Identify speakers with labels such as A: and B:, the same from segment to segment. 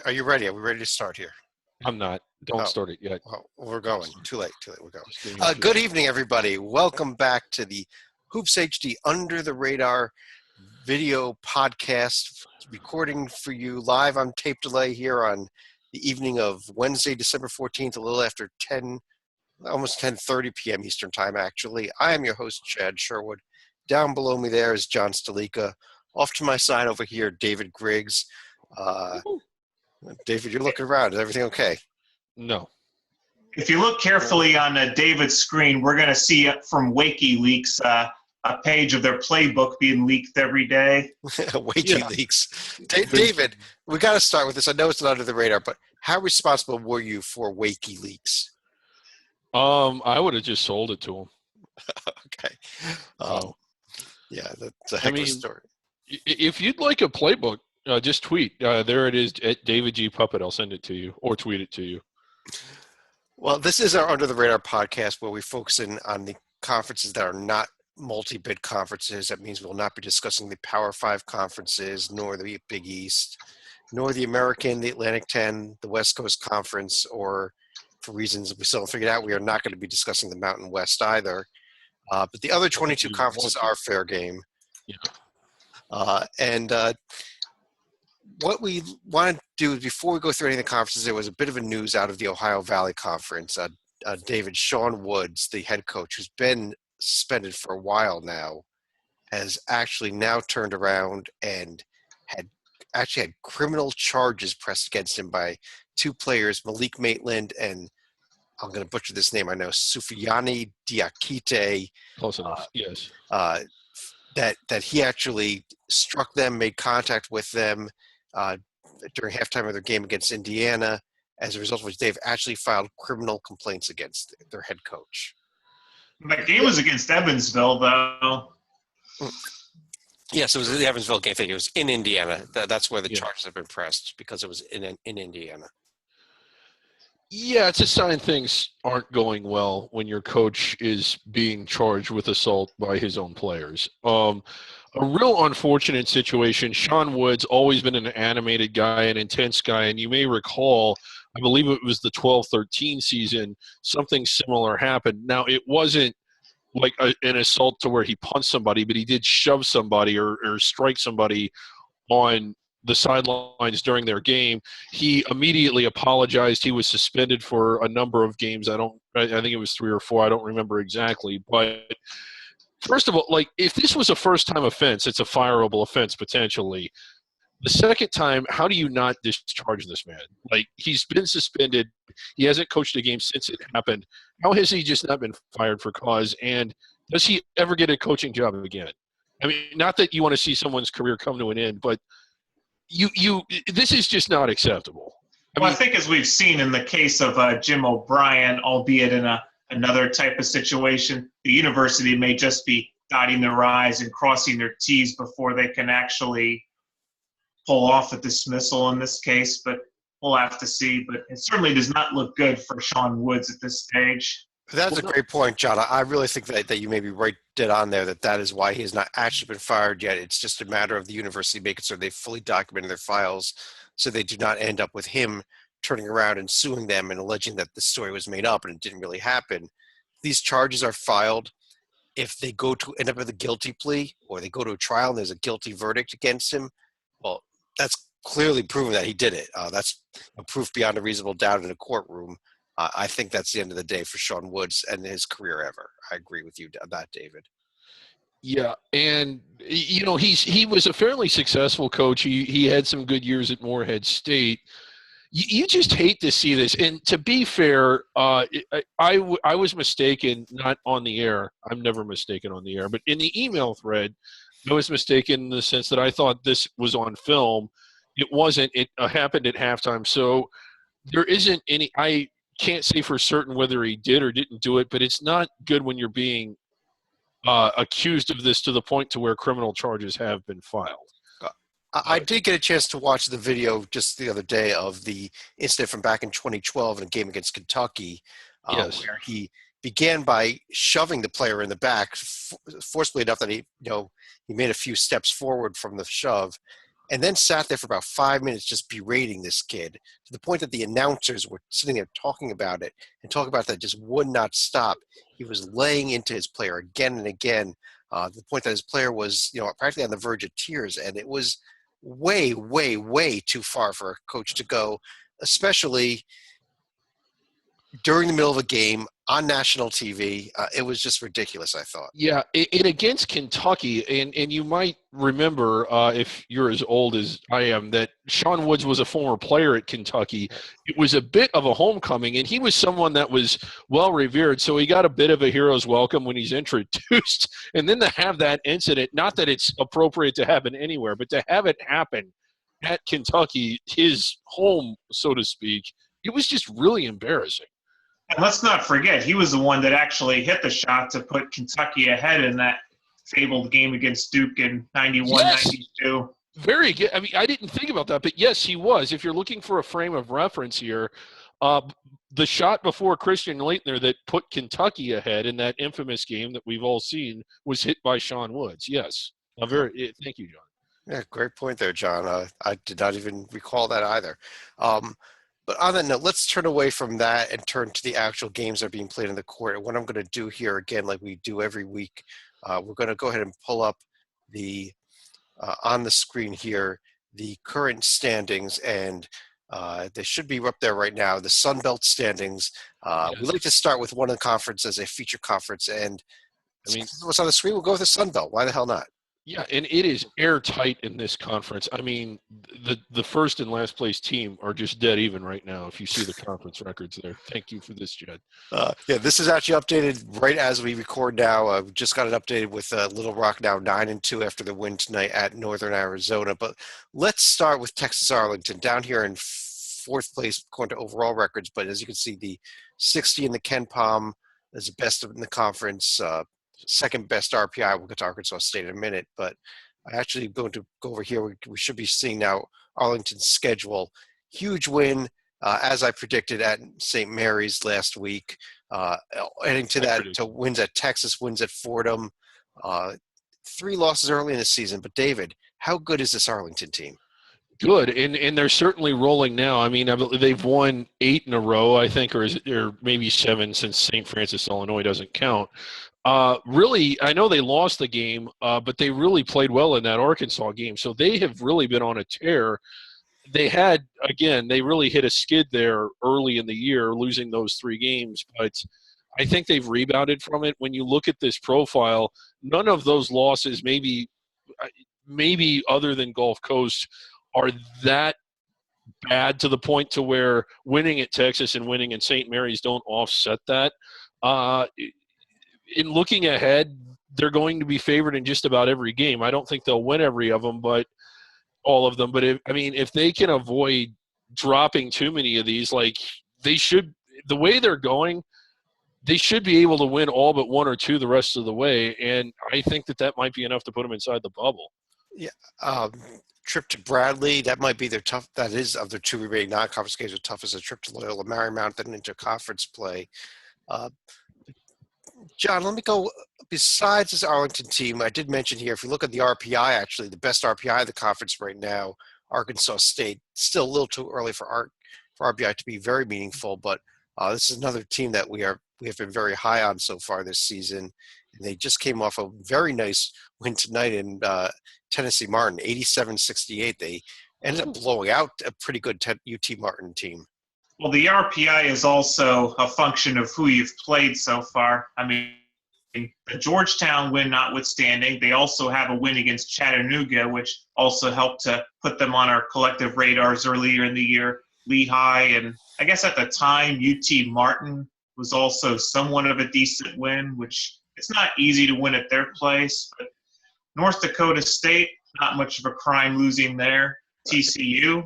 A: Are you ready? Are we ready to start here?
B: I'm not. Don't start it yet.
A: Well, we're going. Too late. We're
B: Just
A: going. Good evening, everybody. Welcome back to the Hoops HD Under the Radar video podcast, recording for you live on tape delay here on the evening of Wednesday, December 14th, a little after 10, almost 10:30 p.m. Eastern Time, actually. I am your host, Chad Sherwood. Down below me there is John Stalika. Off to my side over here, David Griggs. David, you're looking around. Is everything okay?
B: No.
C: If you look carefully on David's screen, we're going to see from WikiLeaks a page of their playbook being leaked every day.
A: WikiLeaks. David, we got to start with this. I know it's not under the radar, but how responsible were you for WikiLeaks?
B: I would have just sold it to him.
A: Okay. Yeah, that's a heck of a story.
B: If you'd like a playbook, just tweet. There it is at David G. Puppet. I'll send it to you or tweet it to you.
A: Well, this is our Under the Radar podcast where we focus in on the conferences that are not multi-bid conferences. That means we'll not be discussing the Power 5 conferences, nor the Big East, nor the American, the Atlantic 10, the West Coast Conference, or for reasons we still haven't figured out, we are not going to be discussing the Mountain West either. But the other 22 conferences are fair game.
B: Yeah.
A: What we want to do is, before we go through any of the conferences, there was a bit of a news out of the Ohio Valley Conference. David, Sean Woods, the head coach, who's been suspended for a while now, has actually now turned around and had criminal charges pressed against him by two players, Malik Maitland and, I'm going to butcher this name, I know, Sufiyani Diakite.
B: Close enough, yes.
A: That he actually struck them, made contact with them during halftime of their game against Indiana, as a result of which they've actually filed criminal complaints against their head coach.
C: The game was against Evansville, though.
A: Yes, it was the Evansville game. I think it was in Indiana. That's where the charges have been pressed, because it was in Indiana.
B: Yeah, it's a sign things aren't going well when your coach is being charged with assault by his own players. A real unfortunate situation. Sean Woods, always been an animated guy, an intense guy, and you may recall, I believe it was the 12-13 season, something similar happened. Now, it wasn't like an assault to where he punched somebody, but he did shove somebody or strike somebody on the sidelines during their game. He immediately apologized. He was suspended for a number of games. I think it was 3 or 4. I don't remember exactly. But first of all, like, if this was a first-time offense, it's a fireable offense potentially. The second time, how do you not discharge this man? Like, he's been suspended. He hasn't coached a game since it happened. How has he just not been fired for cause? And does he ever get a coaching job again? I mean, not that you want to see someone's career come to an end, but this is just not acceptable.
C: I think, as we've seen in the case of Jim O'Brien, albeit in another type of situation, the university may just be dotting their I's and crossing their T's before they can actually pull off a dismissal in this case, but we'll have to see. But it certainly does not look good for Sean Woods at this stage.
A: That's a great point, John. I really think that you may be right dead on there, that is why he has not actually been fired yet. It's just a matter of the university making sure they fully documented their files so they do not end up with him turning around and suing them and alleging that the story was made up and it didn't really happen. These charges are filed. If they go to end up with a guilty plea, or they go to a trial and there's a guilty verdict against him, well, that's clearly proven that he did it. That's a proof beyond a reasonable doubt in a courtroom. I think that's the end of the day for Sean Woods and his career ever. I agree with you on that, David.
B: Yeah, and he was a fairly successful coach. He had some good years at Morehead State. You just hate to see this. And to be fair, I was mistaken, not on the air. I'm never mistaken on the air, but in the email thread, I was mistaken in the sense that I thought this was on film. It wasn't. It happened at halftime. So there isn't any – I can't say for certain whether he did or didn't do it, but it's not good when you're being accused of this to the point to where criminal charges have been filed.
A: I did get a chance to watch the video just the other day of the incident from back in 2012 in a game against Kentucky, where he began by shoving the player in the back forcibly enough that he made a few steps forward from the shove. and then sat there for about 5 minutes just berating this kid to the point that the announcers were sitting there talking about it and talking about that just would not stop. He was laying into his player again and again, to the point that his player was, practically on the verge of tears, and it was way, way, way too far for a coach to go, especially during the middle of a game on national TV. It was just ridiculous, I thought.
B: Yeah, and against Kentucky, and you might remember, if you're as old as I am, that Sean Woods was a former player at Kentucky. It was a bit of a homecoming, and he was someone that was well-revered, so he got a bit of a hero's welcome when he's introduced. And then to have that incident, not that it's appropriate to happen anywhere, but to have it happen at Kentucky, his home, so to speak, it was just really embarrassing.
C: And let's not forget, he was the one that actually hit the shot to put Kentucky ahead in that fabled game against Duke in 91,
B: Yes.
C: 92.
B: Very good. I mean, I didn't think about that, but yes, he was. If you're looking for a frame of reference here, the shot before Christian Laettner that put Kentucky ahead in that infamous game that we've all seen was hit by Sean Woods. Yes. Thank you, John.
A: Yeah, great point there, John. I did not even recall that either. But on that note, let's turn away from that and turn to the actual games that are being played in the court. And what I'm going to do here, again, like we do every week, we're going to go ahead and pull up the on the screen here the current standings, and they should be up there right now. The Sun Belt standings.
B: Yes.
A: We like to start with one of the conference as a feature conference, and I mean, what's on the screen? We'll go with the Sun Belt. Why the hell not?
B: Yeah, and it is airtight in this conference. I mean, the first and last place team are just dead even right now if you see the conference records there. Thank you for this, Jed.
A: Yeah, this is actually updated right as we record now. We just got it updated with Little Rock now 9-2 after the win tonight at Northern Arizona. But let's start with Texas Arlington down here in fourth place according to overall records. But as you can see, the 60 in the Ken Palm is the best in the conference. Second best RPI. We'll get to Arkansas State in a minute, but I actually going to go over here. We should be seeing now Arlington's schedule. Huge win, as I predicted at St. Mary's last week. Adding to that, to wins at Texas, wins at Fordham. 3 losses early in the season. But David, how good is this Arlington team?
B: Good, and they're certainly rolling now. I mean, they've won 8 in a row, I think, or maybe 7 since St. Francis, Illinois doesn't count. Really, I know they lost the game, but they really played well in that Arkansas game. So they have really been on a tear. They really hit a skid there early in the year, losing those 3 games. But I think they've rebounded from it. When you look at this profile, none of those losses, maybe other than Gulf Coast, are that bad to the point to where winning at Texas and winning in St. Mary's don't offset that. In looking ahead, they're going to be favored in just about every game. I don't think they'll win every of them, but all of them. But if they can avoid dropping too many of these, like they should, the way they're going, they should be able to win all but 1 or 2 the rest of the way. And I think that might be enough to put them inside the bubble.
A: Yeah. Trip to Bradley, that might be their tough. That is of their 2 remaining non-conference games, the toughest. A trip to Loyola Marymount, then into conference play. John, let me go. Besides this Arlington team, I did mention here, if you look at the RPI, actually, the best RPI of the conference right now, Arkansas State. Still a little too early for RPI to be very meaningful, but this is another team that we have been very high on so far this season. And they just came off a very nice win tonight in Tennessee Martin, 87-68. They ended up blowing out a pretty good UT Martin team.
C: Well, the RPI is also a function of who you've played so far. I mean, the Georgetown win notwithstanding, they also have a win against Chattanooga, which also helped to put them on our collective radars earlier in the year. Lehigh, and I guess at the time, UT Martin was also somewhat of a decent win, which it's not easy to win at their place. But North Dakota State, not much of a crime losing there. TCU,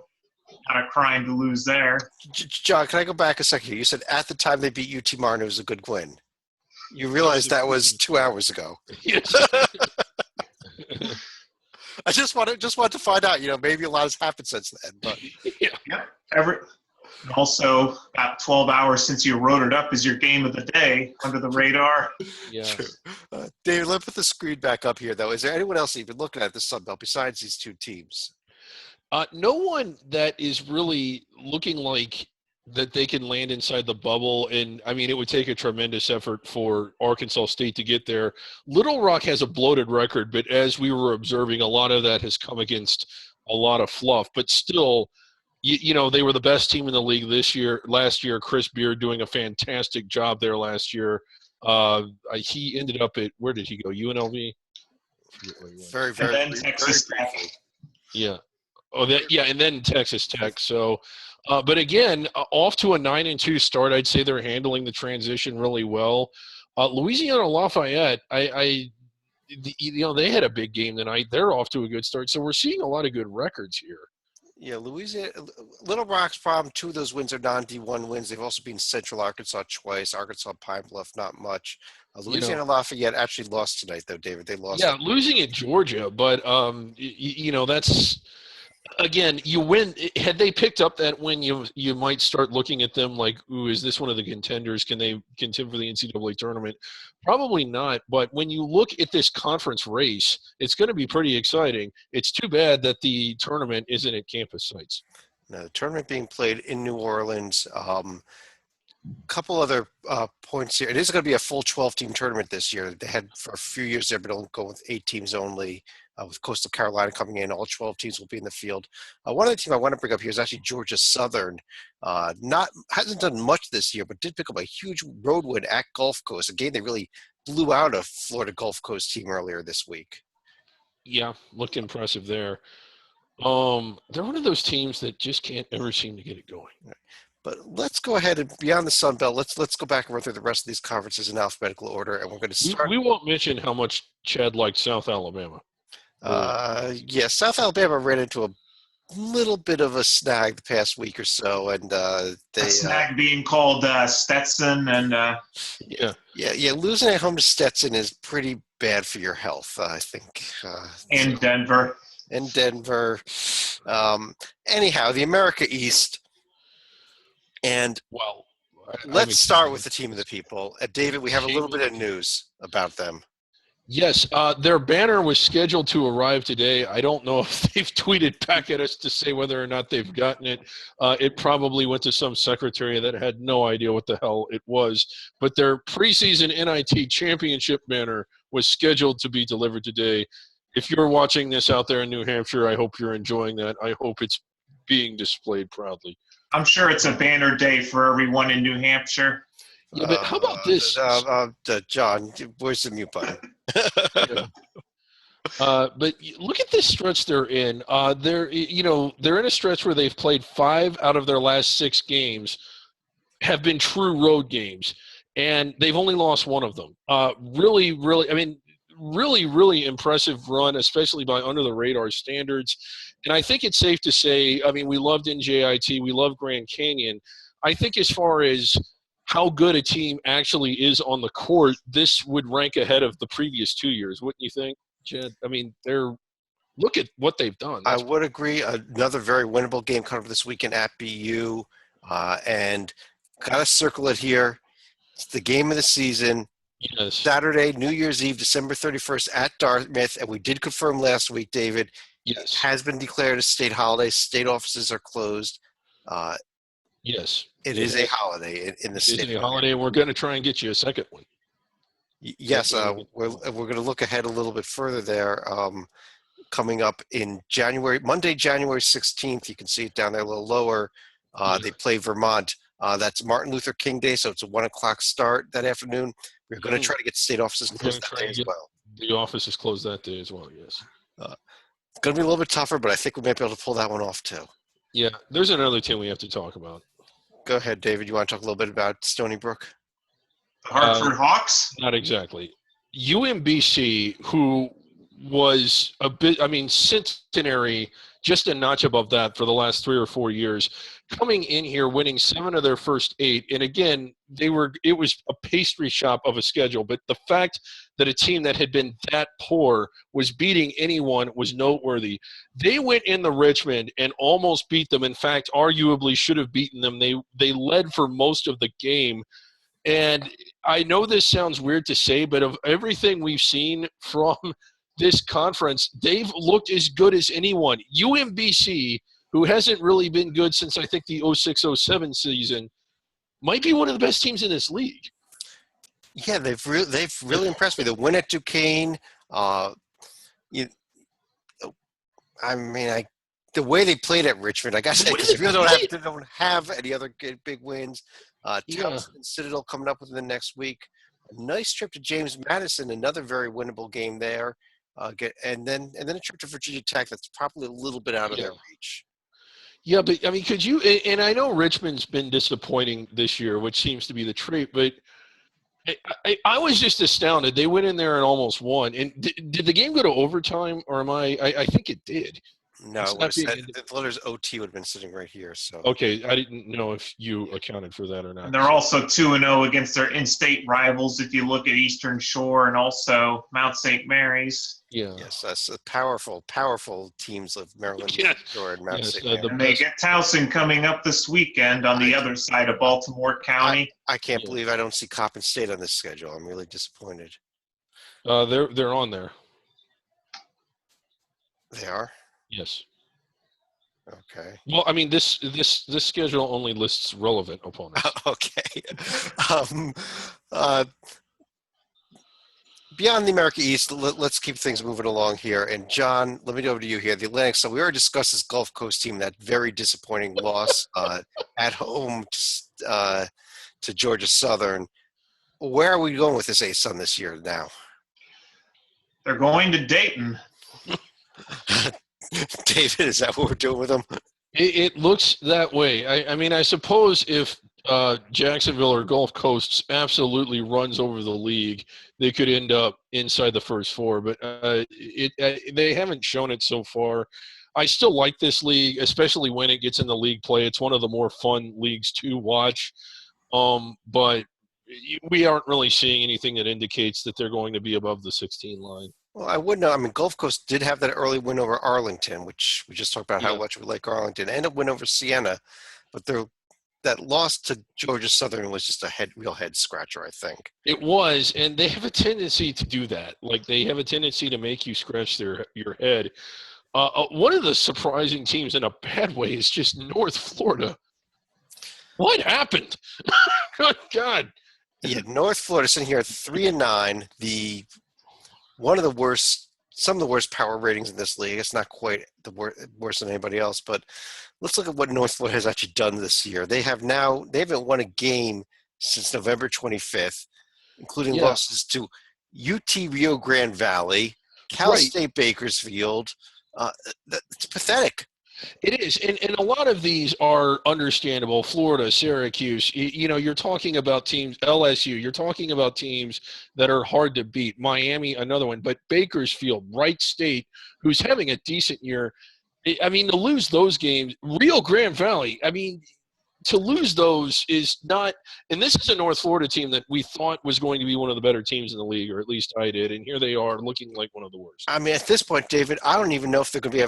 C: not a crime to lose there.
A: John, can I go back a second here? You said at the time they beat UT Martin, it was a good win. You realize that was 2 hours ago.
B: Yes.
A: I just wanted to find out. Maybe a lot has happened since then. But
C: yeah. Also, about 12 hours since you wrote it up as your game of the day under the radar.
B: Yeah.
A: David, let's put the screen back up here, though. Is there anyone else you've been looking at this Sun Belt besides these 2 teams?
B: No one that is really looking like that they can land inside the bubble. And, I mean, it would take a tremendous effort for Arkansas State to get there. Little Rock has a bloated record, but as we were observing, a lot of that has come against a lot of fluff. But still, you know, they were the best team in the league last year. Chris Beard doing a fantastic job there last year. He ended up at – where did he go? UNLV?
A: Very,
C: And
A: very
C: then
A: brief-
C: Texas
A: very
C: Tech.
A: briefly.
B: Yeah. Oh, and then Texas Tech. So, but again, off to a 9-2 start. I'd say they're handling the transition really well. Louisiana Lafayette, you know, they had a big game tonight. They're off to a good start. So we're seeing a lot of good records here.
A: Yeah, Little Rock's problem, 2 of those wins are non-D1 wins. They've also been Central Arkansas twice, Arkansas Pine Bluff, not much. Louisiana Lafayette actually lost tonight, though, David. They lost.
B: Yeah, losing at Georgia, but, you know, that's – again, you win. Had they picked up that win, you might start looking at them like, ooh, is this one of the contenders? Can they contend for the NCAA tournament? Probably not. But when you look at this conference race, it's going to be pretty exciting. It's too bad that the tournament isn't at campus sites.
A: Now, the tournament being played in New Orleans. Couple other points here. It is going to be a full 12-team tournament this year. They had for a few years there, but only go with 8 teams only. With Coastal Carolina coming in, all 12 teams will be in the field. One of the teams I want to bring up here is actually Georgia Southern. Hasn't done much this year, but did pick up a huge road win at Gulf Coast. A game they really blew out a Florida Gulf Coast team earlier this week.
B: Yeah, looked impressive there. They're one of those teams that just can't ever seem to get it going.
A: But let's go ahead and beyond the Sun Belt. Let's go back and run through the rest of these conferences in alphabetical order, and we're going to start.
B: We won't mention how much Chad liked South Alabama.
A: Yeah, South Alabama ran into a little bit of a snag the past week or so, and they
C: snag being called Stetson, and
A: yeah, losing at home to Stetson is pretty bad for your health, I think.
C: and Denver.
A: And Denver. Anyhow, the America East, and
B: well,
A: let's start with the team of the people. David, we have a little bit of news about them.
B: Yes, their banner was scheduled to arrive today. I don't know if they've tweeted back at us to say whether or not they've gotten it. It probably went to some secretary that had no idea what the hell it was. But their preseason NIT championship banner was scheduled to be delivered today. If you're watching this out there in New Hampshire, I hope you're enjoying that. I hope it's being displayed proudly.
C: I'm sure it's a banner day for everyone in New Hampshire.
B: Yeah, but how about this?
A: John, where's the mute button?
B: Yeah. But look at this stretch they're in. They're in a stretch where they've played 5 out of their last 6 games have been true road games, and they've only lost 1 of them. Really, really impressive run, especially by under the radar standards. And I think it's safe to say, I mean, we loved NJIT, we love Grand Canyon. I think as far as how good a team actually is on the court, this would rank ahead of the previous 2 years, wouldn't you think, Jed? I mean, look at what they've done.
A: I would agree. Another very winnable game coming up this weekend at BU, and got to circle it here. It's the game of the season.
B: Yes.
A: Saturday, New Year's Eve, December 31st at Dartmouth, and we did confirm last week, David.
B: Yes.
A: It has been declared a state holiday. State offices are closed.
B: Yes.
A: It is a holiday in the state.
B: It is a holiday, and we're going to try and get you a second one.
A: Yes, we're going to look ahead a little bit further there. Coming up in Monday, January 16th, you can see it down there a little lower. They play Vermont. That's Martin Luther King Day, so it's a 1 o'clock start that afternoon. We're going to try to get state offices closed that day as well.
B: The office is closed that day as well, yes.
A: It's going to be a little bit tougher, but I think we might be able to pull that one off too. Yeah,
B: there's another team we have to talk about.
A: Go ahead, David. You want to talk a little bit about Stony Brook?
C: Hartford Hawks?
B: Not exactly. UMBC, who was centenary, just a notch above that for the last 3 or 4 years, coming in here, winning 7 of their first 8. And again, it was a pastry shop of a schedule. But the fact that a team that had been that poor was beating anyone was noteworthy. They went into Richmond and almost beat them. In fact, arguably should have beaten them. They led for most of the game. And I know this sounds weird to say, but of everything we've seen from this conference, they've looked as good as anyone. UMBC, who hasn't really been good since I think the 06-07 season, might be one of the best teams in this league.
A: Yeah, they've really impressed me. The win at Duquesne, the way they played at Richmond, I guess, because if you don't have any other big wins, Towson and Citadel coming up within the next week. A nice trip to James Madison, another very winnable game there, and then a trip to Virginia Tech that's probably a little bit out of their reach.
B: Yeah, but I mean, could you? And I know Richmond's been disappointing this year, which seems to be the trait, but. I was just astounded. They went in there and almost won. And did the game go to overtime, or am I think it did.
A: No, the letters OT would have been sitting right here. So
B: okay, I didn't know if you accounted for that or not.
C: And they're also 2-0 against their in-state rivals. If you look at Eastern Shore and also Mount St. Mary's.
B: Yeah.
A: Yes, that's a powerful teams of Maryland Shore and Mount St. Mary's.
C: And they get Towson coming up this weekend on the other side of Baltimore County.
A: I can't believe I don't see Coppin State on this schedule. I'm really disappointed.
B: They're on there.
A: They are?
B: Yes.
A: Okay.
B: Well, I mean, this schedule only lists relevant opponents.
A: Okay. Beyond the America East, let's keep things moving along here. And John, let me go over to you here. The Atlantic. So we already discussed this Gulf Coast team, that very disappointing loss at home to Georgia Southern. Where are we going with this ASUN this year now?
C: They're going to Dayton.
A: David, is that what we're doing with them?
B: It looks that way. I mean, I suppose if Jacksonville or Gulf Coast absolutely runs over the league, they could end up inside the first four. But they haven't shown it so far. I still like this league, especially when it gets into league play. It's one of the more fun leagues to watch. But we aren't really seeing anything that indicates that they're going to be above the 16 line.
A: Well, I wouldn't know. I mean, Gulf Coast did have that early win over Arlington, which we just talked about how much we like Arlington, and a win over Siena. But that loss to Georgia Southern was just a real head scratcher, I think.
B: It was, and they have a tendency to do that. Like, they have a tendency to make you scratch your head. One of the surprising teams in a bad way is just North Florida. What happened? Good God.
A: Yeah, North Florida sitting here at 3-9. Some of the worst power ratings in this league. It's not quite the worse than anybody else, but let's look at what North Florida has actually done this year. They haven't won a game since November 25th, including losses to UT Rio Grande Valley, Cal State Bakersfield. It's pathetic.
B: It is, and a lot of these are understandable. Florida, Syracuse, you're talking about teams, LSU, you're talking about teams that are hard to beat. Miami, another one, but Bakersfield, Wright State, who's having a decent year. I mean, to lose those games, Rio Grande Valley, I mean, to lose those is not – and this is a North Florida team that we thought was going to be one of the better teams in the league, or at least I did, and here they are looking like one of the worst.
A: I mean, at this point, David, I don't even know if they're going to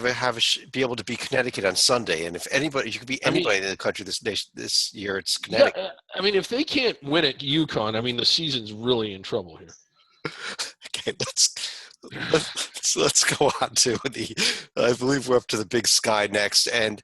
A: be able to beat Connecticut on Sunday. And if anybody – you could beat anybody in the country this year, it's Connecticut.
B: Yeah, I mean, if they can't win at UConn, I mean, the season's really in trouble here.
A: Okay, let's go on to I believe we're up to the Big Sky next. And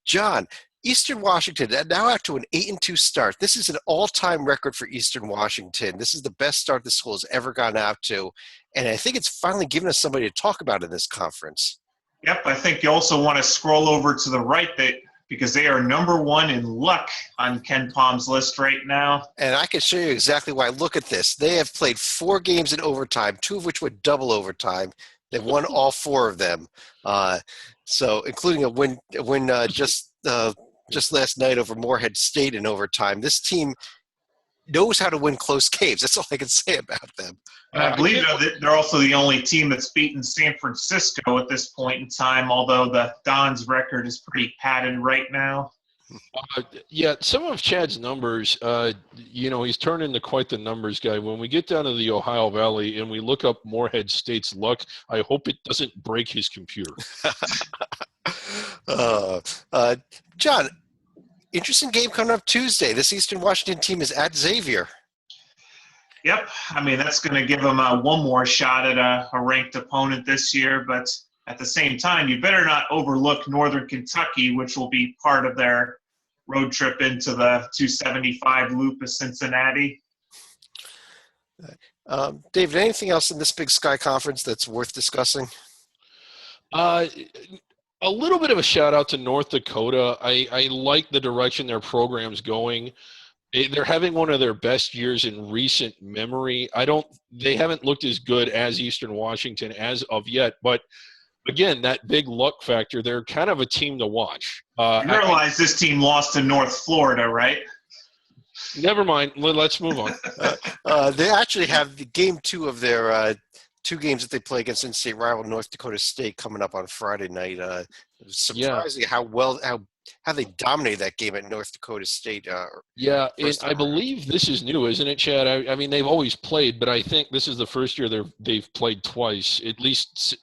A: John – Eastern Washington, now after an 8-2 start. This is an all-time record for Eastern Washington. This is the best start the school has ever gone out to. And I think it's finally given us somebody to talk about in this conference.
C: Yep, I think you also want to scroll over to the right because they are number one in luck on Ken Palm's list right now.
A: And I can show you exactly why. Look at this. They have played 4 games in overtime, 2 of which were double overtime. They've won all 4 of them. So including a win just last night over Morehead State in overtime. This team knows how to win close games. That's all I can say about them.
C: And I believe they're also the only team that's beaten San Francisco at this point in time, although the Dons record is pretty padded right now.
B: Some of Chad's numbers, he's turned into quite the numbers guy. When we get down to the Ohio Valley and we look up Morehead State's luck, I hope it doesn't break his computer.
A: John, interesting game coming up Tuesday. This Eastern Washington team is at Xavier.
C: Yep. I mean, that's going to give them one more shot at a ranked opponent this year. But at the same time, you better not overlook Northern Kentucky, which will be part of their road trip into the 275 loop of Cincinnati.
A: David, anything else in this Big Sky Conference that's worth discussing?
B: A little bit of a shout out to North Dakota. I like the direction their program's going. They're having one of their best years in recent memory. They haven't looked as good as Eastern Washington as of yet, but again, that big luck factor, they're kind of a team to watch.
C: You realize this team lost to North Florida, right?
B: Never mind. Let's move on.
A: They actually have the game 2 of their 2 games that they play against in-state rival North Dakota State coming up on Friday night. It was surprising how they dominated that game at North Dakota State.
B: And I believe this is new, isn't it, Chad? I mean, they've always played, but I think this is the first year they've played twice. At least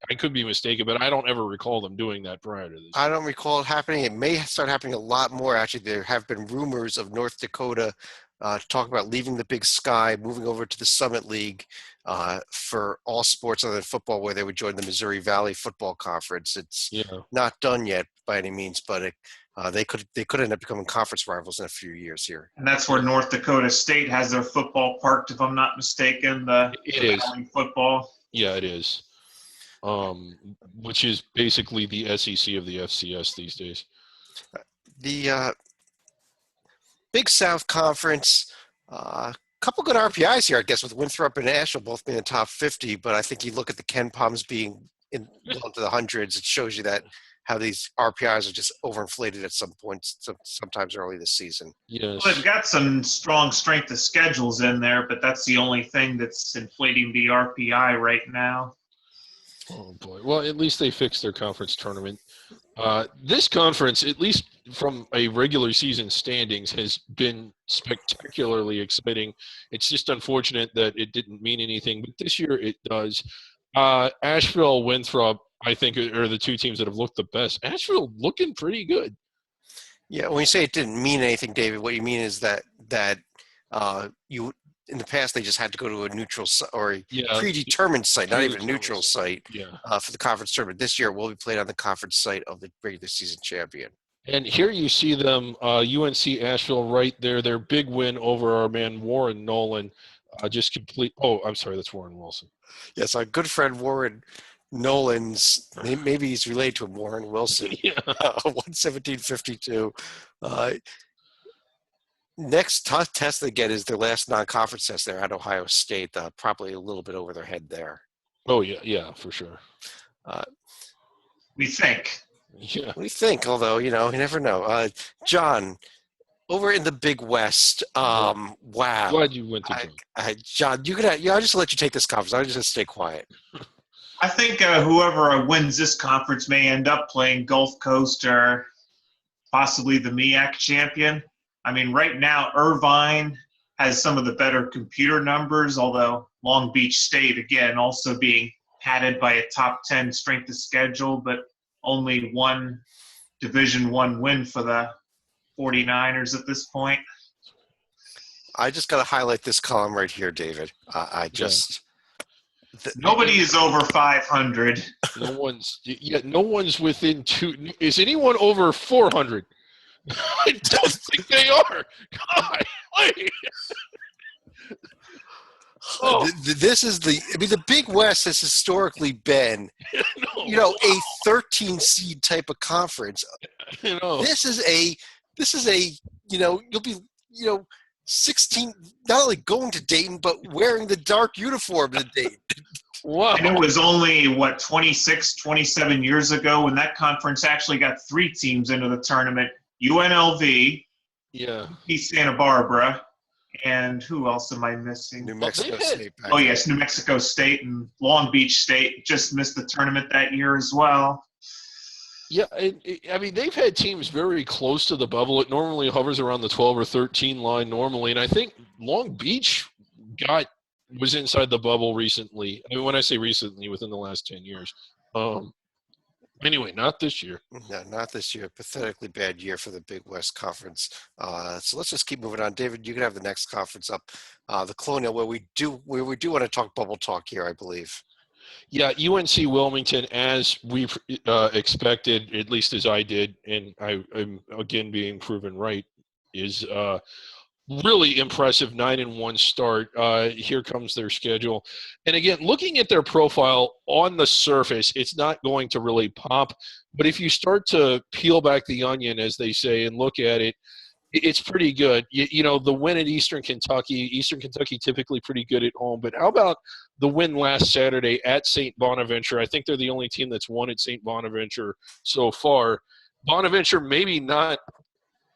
B: I could be mistaken, but I don't ever recall them doing that prior to this.
A: I don't recall it happening. It may start happening a lot more. Actually, there have been rumors of North Dakota talking about leaving the Big Sky, moving over to the Summit League for all sports other than football, where they would join the Missouri Valley Football Conference. It's not done yet by any means, but they could end up becoming conference rivals in a few years here.
C: And that's where North Dakota State has their football parked, if I'm not mistaken. The Valley football.
B: Yeah, it is. Which is basically the SEC of the FCS these days.
A: The Big South Conference, couple good RPIs here, I guess, with Winthrop and Asheville both being in the top 50. But I think you look at the Ken Palms being into the hundreds, it shows you that how these RPIs are just overinflated at some points, sometimes early this season.
B: Yes.
C: Well, they've got some strong strength of schedules in there, but that's the only thing that's inflating the RPI right now.
B: Oh, boy. Well, at least they fixed their conference tournament. This conference, at least from a regular season standings, has been spectacularly exciting. It's just unfortunate that it didn't mean anything, but this year it does. Asheville, Winthrop, I think, are the 2 teams that have looked the best. Asheville looking pretty good.
A: Yeah, when you say it didn't mean anything, David, what you mean is that you in the past they just had to go to a neutral or a predetermined site, not even a neutral site, for the conference tournament. This year it will be played on the conference site of the regular season champion.
B: And here you see them, UNC Asheville right there, their big win over our man Warren Nolan. Just complete. Oh, I'm sorry, that's Warren Wilson.
A: Yes, our good friend Warren Nolan's, maybe he's related to him, Warren Wilson. 117.52. Next test they get is their last non-conference test there at Ohio State, probably a little bit over their head there.
B: Oh, yeah, for sure.
C: We think.
B: Yeah.
A: We think, although, you never know. John, over in the Big West, wow.
B: Glad you went to
A: John, I'll just let you take this conference. I'm just going to stay quiet.
C: I think whoever wins this conference may end up playing Gulf Coast or possibly the MEAC champion. I mean, right now, Irvine has some of the better computer numbers, although Long Beach State, again, also being padded by a top 10 strength of schedule, but only one Division I win for the 49ers at this point.
A: I just got to highlight this column right here, David.
C: Nobody is over 500.
B: No one's within 2. Is anyone over 400? I don't think they are. God, wait.
A: This is the Big West has historically been, a 13 seed type of conference. This is a, you'll be, 16, not only going to Dayton, but wearing the dark uniform to Dayton.
B: Wow.
C: And it was only, 26, 27 years ago when that conference actually got 3 teams into the tournament. UNLV, East Santa Barbara, and who else am I missing?
A: New Mexico State.
C: Oh, yes, New Mexico State and Long Beach State just missed the tournament that year as well.
B: Yeah, I mean, they've had teams very close to the bubble. It normally hovers around the 12 or 13 line normally, and I think Long Beach was inside the bubble recently. I mean, when I say recently, within the last 10 years. Anyway, not this year.
A: No, not this year. Pathetically bad year for the Big West Conference. So let's just keep moving on. David, you can have the next conference up, the Colonial, where we do want to talk bubble talk here, I believe.
B: Yeah, UNC Wilmington, as we expected, at least as I did, and I'm again being proven right, is really impressive 9-1 start. Here comes their schedule. And again, looking at their profile on the surface, it's not going to really pop. But if you start to peel back the onion, as they say, and look at it, it's pretty good. You know, the win at Eastern Kentucky typically pretty good at home. But how about the win last Saturday at St. Bonaventure? I think they're the only team that's won at St. Bonaventure so far. Bonaventure, maybe not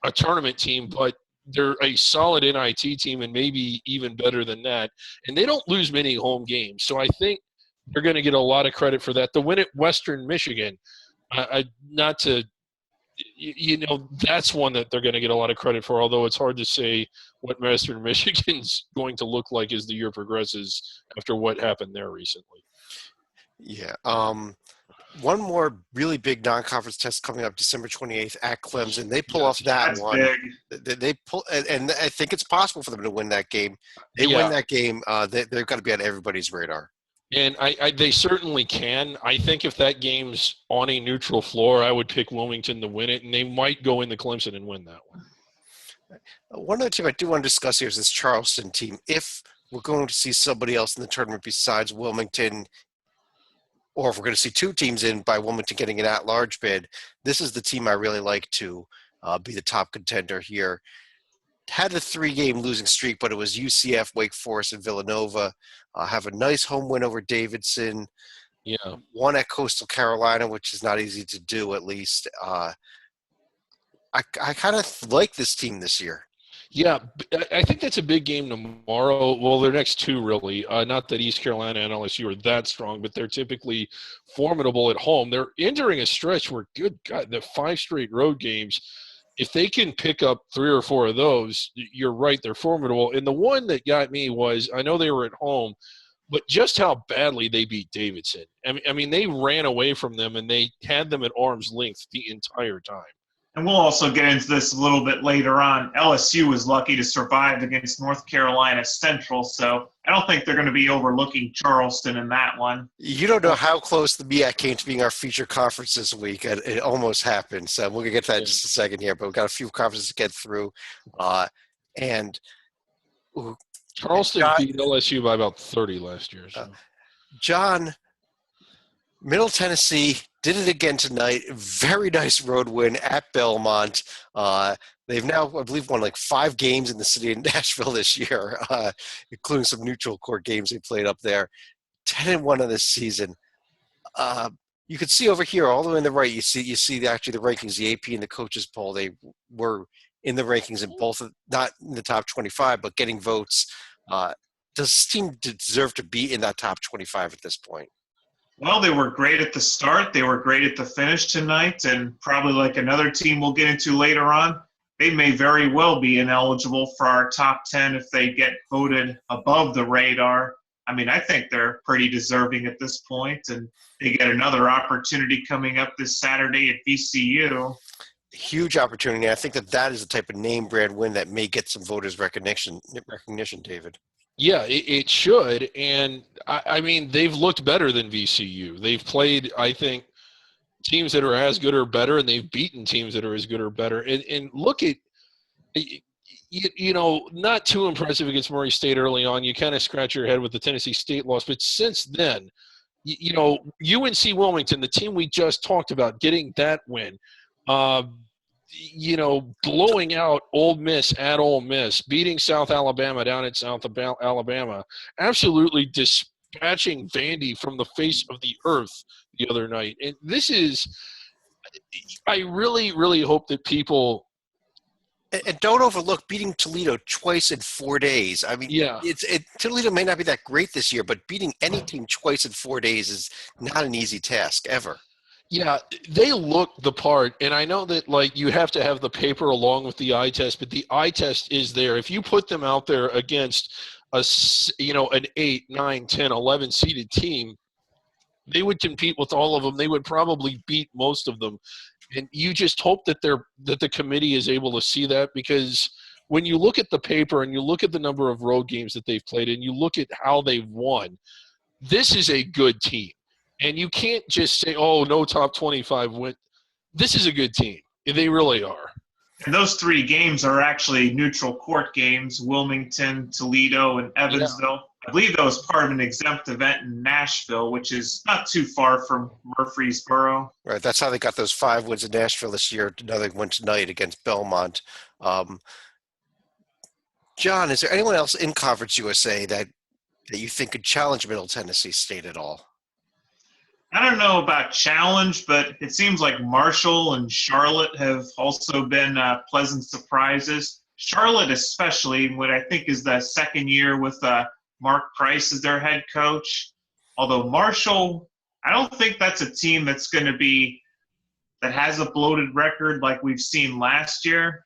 B: a tournament team, but they're a solid NIT team and maybe even better than that. And they don't lose many home games. So I think they're going to get a lot of credit for that. The win at Western Michigan, that's one that they're going to get a lot of credit for, although it's hard to say what Western Michigan's going to look like as the year progresses after what happened there recently.
A: Yeah. One more really big non-conference test coming up December 28th at Clemson. They pull off that one.
C: Big.
A: They pull, and I think it's possible for them to win that game. They win that game. They've got to be on everybody's radar.
B: And they certainly can. I think if that game's on a neutral floor, I would pick Wilmington to win it, and they might go into Clemson and win that one.
A: One other team I do want to discuss here is this Charleston team. If we're going to see somebody else in the tournament besides Wilmington, or if we're going to see two teams in by Wilmington getting an at-large bid, this is the team I really like to be the top contender here. Had a 3-game losing streak, but it was UCF, Wake Forest, and Villanova. Have a nice home win over Davidson.
B: Yeah.
A: One at Coastal Carolina, which is not easy to do, at least. I kind of like this team this year.
B: Yeah, I think that's a big game tomorrow. Well, their next two, really. Not that East Carolina and LSU are that strong, but they're typically formidable at home. They're entering a stretch where, good God, the 5 straight road games, if they can pick up 3 or 4 of those, you're right, they're formidable. And the one that got me was, I know they were at home, but just how badly they beat Davidson. I mean, they ran away from them, and they had them at arm's length the entire time.
C: And we'll also get into this a little bit later on. LSU was lucky to survive against North Carolina Central, so I don't think they're going to be overlooking Charleston in that one.
A: You don't know how close the MEAC came to being our feature conference this week. It almost happened. So we're going to get to that in just a second here, but we've got a few conferences to get through.
B: Charleston beat LSU by about 30 last year. So.
A: John, Middle Tennessee did it again tonight. Very nice road win at Belmont. They've now, I believe, won like 5 games in the city of Nashville this year, including some neutral court games they played up there. 10-1 of this season. You can see over here, all the way on the right, you see actually the rankings, the AP and the coaches poll. They were in the rankings in both, not in the top 25, but getting votes. Does this team deserve to be in that top 25 at this point?
C: Well, they were great at the start. They were great at the finish tonight, and probably like another team we'll get into later on, they may very well be ineligible for our top 10 if they get voted above the radar. I mean, I think they're pretty deserving at this point, and they get another opportunity coming up this Saturday at VCU.
A: Huge opportunity. I think that is the type of name brand win that may get some voters recognition, David.
B: Yeah, it should. And, I mean, they've looked better than VCU. They've played, I think, teams that are as good or better, and they've beaten teams that are as good or better. And look at, not too impressive against Murray State early on. You kind of scratch your head with the Tennessee State loss. But since then, UNC Wilmington, the team we just talked about, getting that win, blowing out Ole Miss at Ole Miss, beating South Alabama down at South Alabama, absolutely dispatching Vandy from the face of the earth the other night. And this is – I really, really hope that people –
A: and don't overlook beating Toledo twice in 4 days. I mean, Toledo may not be that great this year, but beating any team twice in 4 days is not an easy task ever.
B: Yeah, they look the part, and I know that, you have to have the paper along with the eye test, but the eye test is there. If you put them out there against an 8, 9, 10, 11 seeded team, They would compete with all of them. They would probably beat most of them. And you just hope that the committee is able to see that, because when you look at the paper and you look at the number of road games that they've played and you look at how they've won, this is a good team. And you can't just say, oh, no top 25 win. This is a good team. They really are.
C: And those 3 games are actually neutral court games, Wilmington, Toledo, and Evansville. Yeah. I believe that was part of an exempt event in Nashville, which is not too far from Murfreesboro.
A: Right. That's how they got those 5 wins in Nashville this year. Another one tonight against Belmont. John, is there anyone else in Conference USA that you think could challenge Middle Tennessee State at all?
C: I don't know about challenge, but it seems like Marshall and Charlotte have also been pleasant surprises. Charlotte especially, what I think is the second year with Mark Price as their head coach. Although Marshall, I don't think that's a team that's going to be – that has a bloated record like we've seen last year.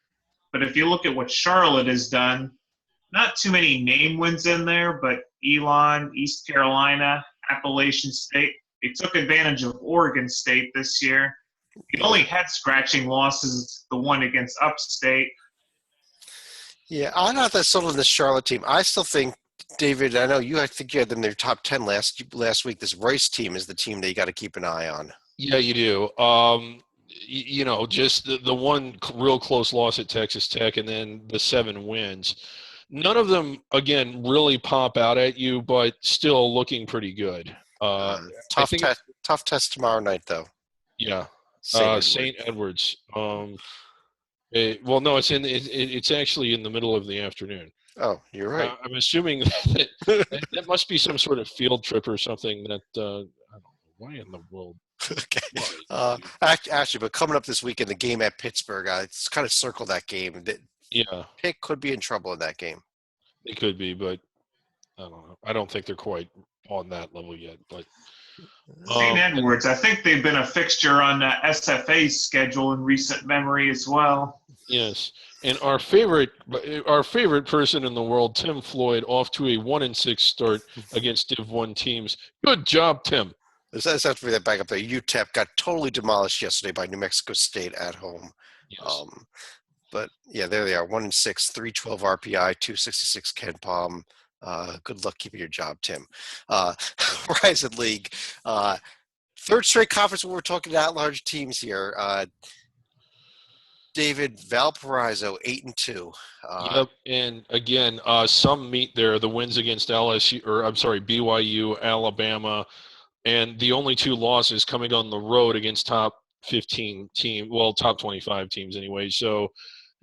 C: But if you look at what Charlotte has done, not too many name wins in there, but Elon, East Carolina, Appalachian State – they took advantage of Oregon State this year. The only head-scratching loss is the one against Upstate.
A: Yeah, I'm not that sold on this Charlotte team. I still think, David, I know I think you had them in their top 10 last week. This Rice team is the team that you got to keep an eye on.
B: Yeah, you do. Just the one real close loss at Texas Tech and then the 7 wins. None of them, again, really pop out at you, but still looking pretty good.
A: Tough test tomorrow night, though.
B: Yeah, St. Edwards. No, it's actually in the middle of the afternoon.
A: Oh, you're right.
B: I'm assuming that must be some sort of field trip or something. That I don't know why in the world.
A: Okay. Actually, but coming up this weekend, the game at Pittsburgh. It's kind of circled that game.
B: Yeah,
A: Pitt could be in trouble in that game.
B: They could be, but I don't know. I don't think they're quite on that level yet, but
C: St. Edwards, I think they've been a fixture on SFA's schedule in recent memory as well.
B: Yes, and our favorite person in the world, Tim Floyd, off to a 1-6 start against Div 1 teams. Good job, Tim.
A: Let's have to be that back up there. UTEP got totally demolished yesterday by New Mexico State at home.
B: Yes.
A: But yeah, there they are, 1-6, 312 RPI, 266 Ken Palm. Good luck keeping your job, Tim. Horizon League, third straight conference where we're talking at-large teams here. David, Valparaiso, 8-2.
B: Yep, and again, some meet there. The wins against BYU, Alabama, and the only 2 losses coming on the road against top 15 team, well, top 25 teams anyway. So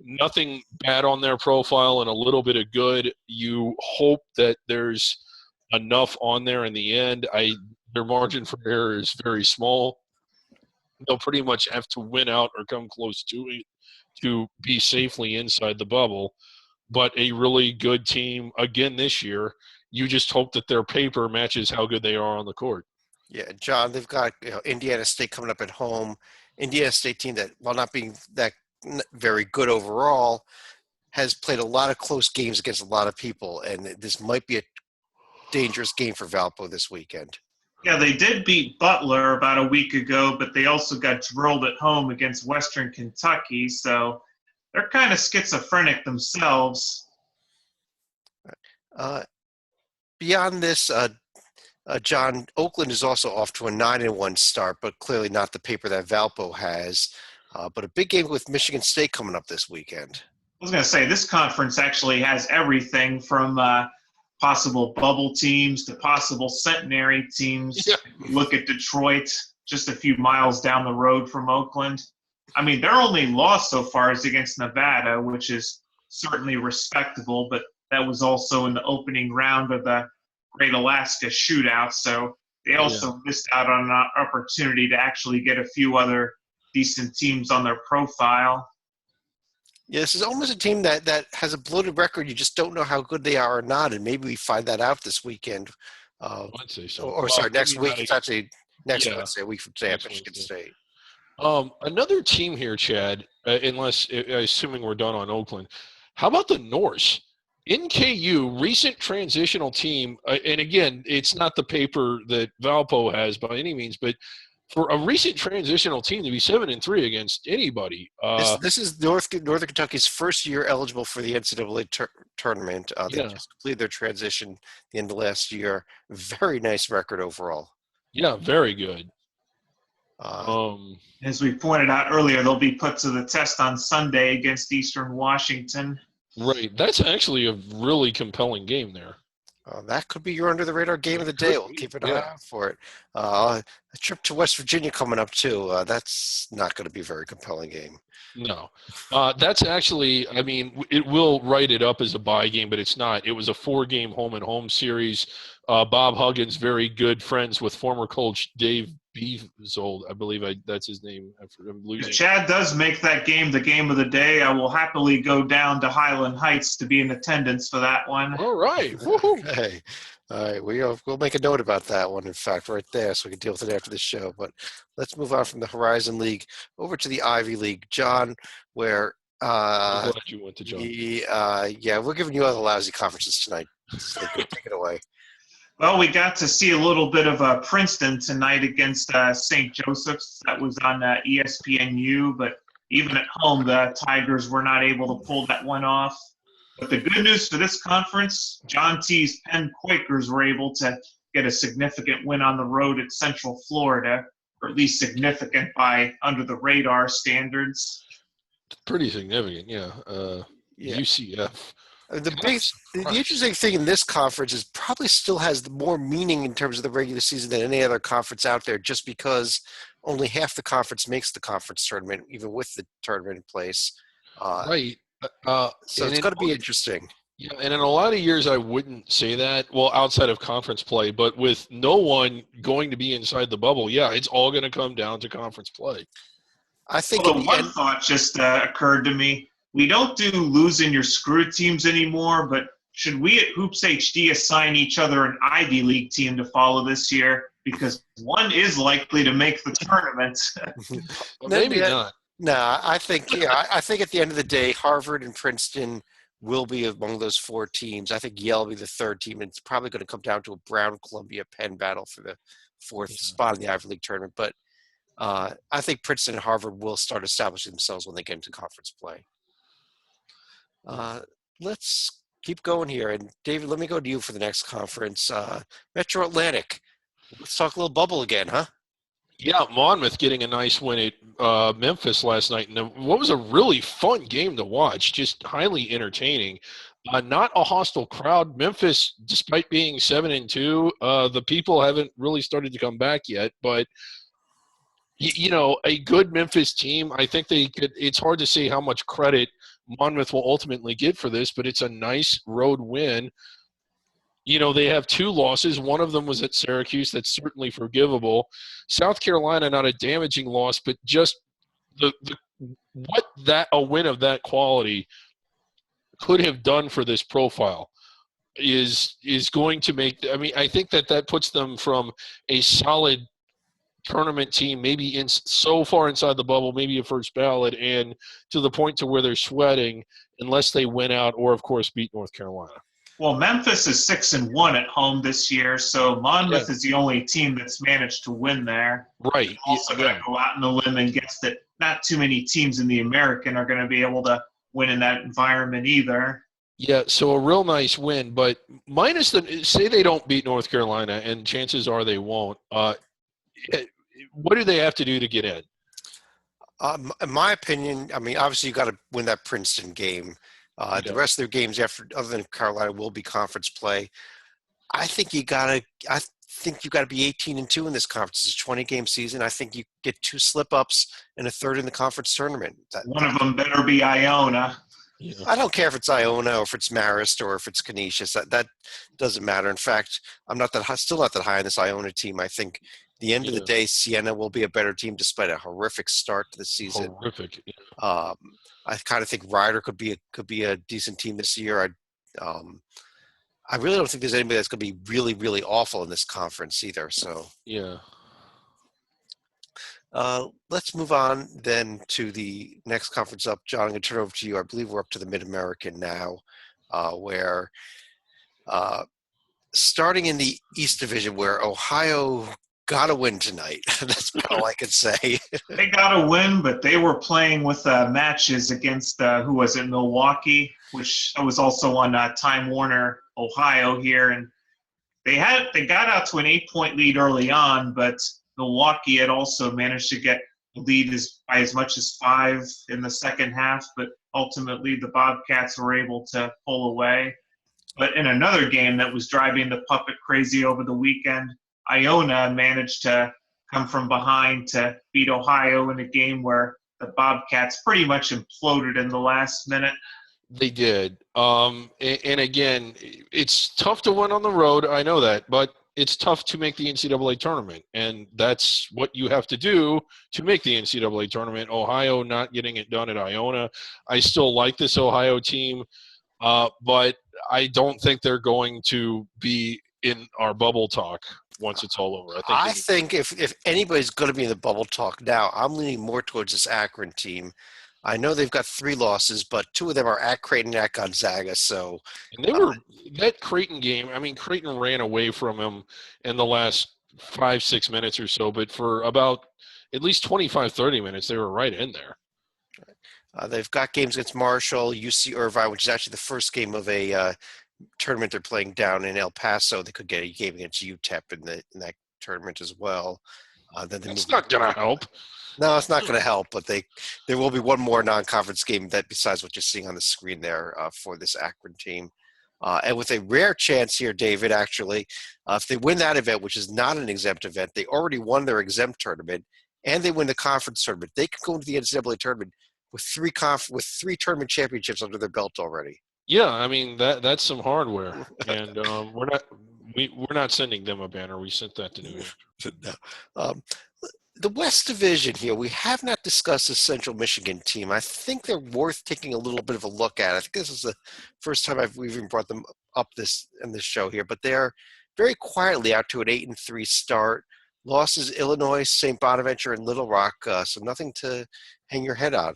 B: nothing bad on their profile and a little bit of good. You hope that there's enough on there in the end. Their margin for error is very small. They'll pretty much have to win out or come close to it to be safely inside the bubble. But a really good team again this year. You just hope that their paper matches how good they are on the court.
A: Yeah, John, they've got Indiana State coming up at home. Indiana State team that, while not being that very good overall, has played a lot of close games against a lot of people, and this might be a dangerous game for Valpo this weekend.
C: Yeah, they did beat Butler about a week ago, but they also got drilled at home against Western Kentucky, so they're kind of schizophrenic themselves.
A: Beyond this, John, Oakland is also off to a 9-1 start, but clearly not the paper that Valpo has. But a big game with Michigan State coming up this weekend.
C: I was going to say, this conference actually has everything from possible bubble teams to possible centenary teams.
B: Yeah.
C: Look at Detroit, just a few miles down the road from Oakland. I mean, their only loss so far is against Nevada, which is certainly respectable, but that was also in the opening round of the Great Alaska Shootout, so they also missed out on an opportunity to actually get a few other decent teams on their profile.
A: Yeah, this is almost a team that has a bloated record. You just don't know how good they are or not, and maybe we find that out this weekend.
B: I'd say so.
A: Next week. It's actually next Wednesday, a week from today at Michigan State.
B: Another team here, Chad, assuming we're done on Oakland, how about the Norse? NKU, recent transitional team, and again, it's not the paper that Valpo has by any means, but for a recent transitional team to be 7-3 against anybody,
A: This is Northern Kentucky's first year eligible for the NCAA tournament. They
B: yeah,
A: just completed their transition at the end of last year. Very nice record overall.
B: yeah, very good.
C: As we pointed out earlier, they'll be put to the test on Sunday against Eastern Washington.
B: Right, that's actually a really compelling game there.
A: That could be your under-the-radar game of the day. We'll keep an eye out for it. A trip to West Virginia coming up, too. That's not going to be a very compelling game.
B: No. That's actually, I mean, it will write it up as a bye game, but it's not. It was a 4-game home-and-home series. Bob Huggins, very good friends with former coach Dave Beazold. I believe that's his name. I'm losing.
C: If Chad does make that game the game of the day, I will happily go down to Highland Heights to be in attendance for that one.
B: All right. Woohoo.
A: Okay. All right. We'll make a note about that one, in fact, right there, so we can deal with it after the show. But let's move on from the Horizon League over to the Ivy League, John, where
B: I'm glad you went to John.
A: we're giving you all the lousy conferences tonight. So take it away.
C: Well, we got to see a little bit of Princeton tonight against St. Joseph's. That was on ESPNU, but even at home, the Tigers were not able to pull that one off. But the good news for this conference, John T's Penn Quakers were able to get a significant win on the road at Central Florida, or at least significant by under the radar standards.
B: Pretty significant, yeah. UCF.
A: The interesting thing in this conference is probably still has more meaning in terms of the regular season than any other conference out there, just because only half the conference makes the conference tournament, even with the tournament in place.
B: Right.
A: So it's going to be interesting.
B: Yeah, and in a lot of years I wouldn't say that, well, outside of conference play, but with no one going to be inside the bubble, yeah, it's all going to come down to conference play.
A: I think
C: one thought just occurred to me. We don't do losing your screw teams anymore, but should we at Hoops HD assign each other an Ivy League team to follow this year? Because one is likely to make the tournament.
B: Well, maybe not.
A: No, I think I think at the end of the day, Harvard and Princeton will be among those 4 teams. I think Yale will be the 3rd team, and it's probably going to come down to a Brown, Columbia, Penn battle for the 4th spot in the Ivy League tournament. But I think Princeton and Harvard will start establishing themselves when they get into conference play. Let's keep going here. And David, let me go to you for the next conference. Metro Atlantic. Let's talk a little bubble again, huh?
B: Yeah, Monmouth getting a nice win at Memphis last night. And what was a really fun game to watch, just highly entertaining. Not a hostile crowd. Memphis, despite being 7-2, the people haven't really started to come back yet. But, you know, a good Memphis team, I think they could – it's hard to say how much credit Monmouth will ultimately get for this, but it's a nice road win. You know, they have 2 losses. One of them was at Syracuse. That's certainly forgivable. South Carolina, not a damaging loss, but just a win of that quality could have done for this profile is going to make – I mean, I think that puts them from a solid tournament team, maybe in so far inside the bubble, maybe a first ballot, and to the point to where they're sweating unless they win out or, of course, beat North Carolina.
C: Well, Memphis is 6-1 at home this year, so Monmouth is the only team that's managed to win there.
B: Right.
C: Also going to go out on the limb and guess that not too many teams in the American are going to be able to win in that environment either.
B: Yeah, so a real nice win, but minus say they don't beat North Carolina, and chances are they won't. What do they have to do to get in?
A: In my opinion, I mean, obviously you got to win that Princeton game. The rest of their games other than Carolina, will be conference play. I think you got to be 18-2 in this conference. It's a 20-game season. I think you get 2 slip-ups and a 3rd in the conference tournament.
C: One of them better be Iona.
A: Yeah. I don't care if it's Iona or if it's Marist or if it's Canisius. That doesn't matter. In fact, I'm still not that high on this Iona team. I think at the end of the day, Siena will be a better team despite a horrific start to the season.
B: Horrific.
A: Yeah. I kind of think Ryder could be a decent team this year. I really don't think there's anybody that's going to be really, really awful in this conference either. So
B: yeah.
A: Let's move on then to the next conference up. John, I'm going to turn it over to you. I believe we're up to the Mid-American now. where starting in the East Division, where Ohio got to win tonight. That's about all I can say.
C: They got a win, but they were playing with matches against, who was it, Milwaukee, which was also on Time Warner, Ohio here. And they got out to an 8-point lead early on, but Milwaukee had also managed to get the lead by as much as 5 in the second half, but ultimately the Bobcats were able to pull away. But in another game that was driving the puppet crazy over the weekend, Iona managed to come from behind to beat Ohio in a game where the Bobcats pretty much imploded in the last minute.
B: They did. And again, it's tough to win on the road. I know that, but it's tough to make the NCAA tournament, and that's what you have to do to make the NCAA tournament. Ohio not getting it done at Iona. I still like this Ohio team, but I don't think they're going to be in our bubble talk once it's all over.
A: I think if anybody's going to be in the bubble talk now, I'm leaning more towards this Akron team. I know they've got 3 losses, but 2 of them are at Creighton and at Gonzaga. So,
B: and they were that Creighton game. I mean, Creighton ran away from him in the last 5-6 minutes or so, but for about at least 25-30 minutes, they were right in there.
A: They've got games against Marshall, UC Irvine, which is actually the first game of a tournament they're playing down in El Paso. They could get a game against UTEP in that tournament as well.
B: That's not going to help.
A: No, it's not going to help, but there will be one more non-conference game that besides what you're seeing on the screen there for this Akron team. And with a rare chance here, David, actually, if they win that event, which is not an exempt event, they already won their exempt tournament, and they win the conference tournament. They can go into the NCAA tournament with 3 tournament championships under their belt already.
B: Yeah, I mean that's some hardware, and we're not sending them a banner. We sent that to New Hampshire.
A: No. The West Division here, we have not discussed the Central Michigan team. I think they're worth taking a little bit of a look at. I think this is the first time we've even brought them up in this show here, but they're very quietly out to an 8-3 start. Losses Illinois, St. Bonaventure, and Little Rock, so nothing to hang your head on.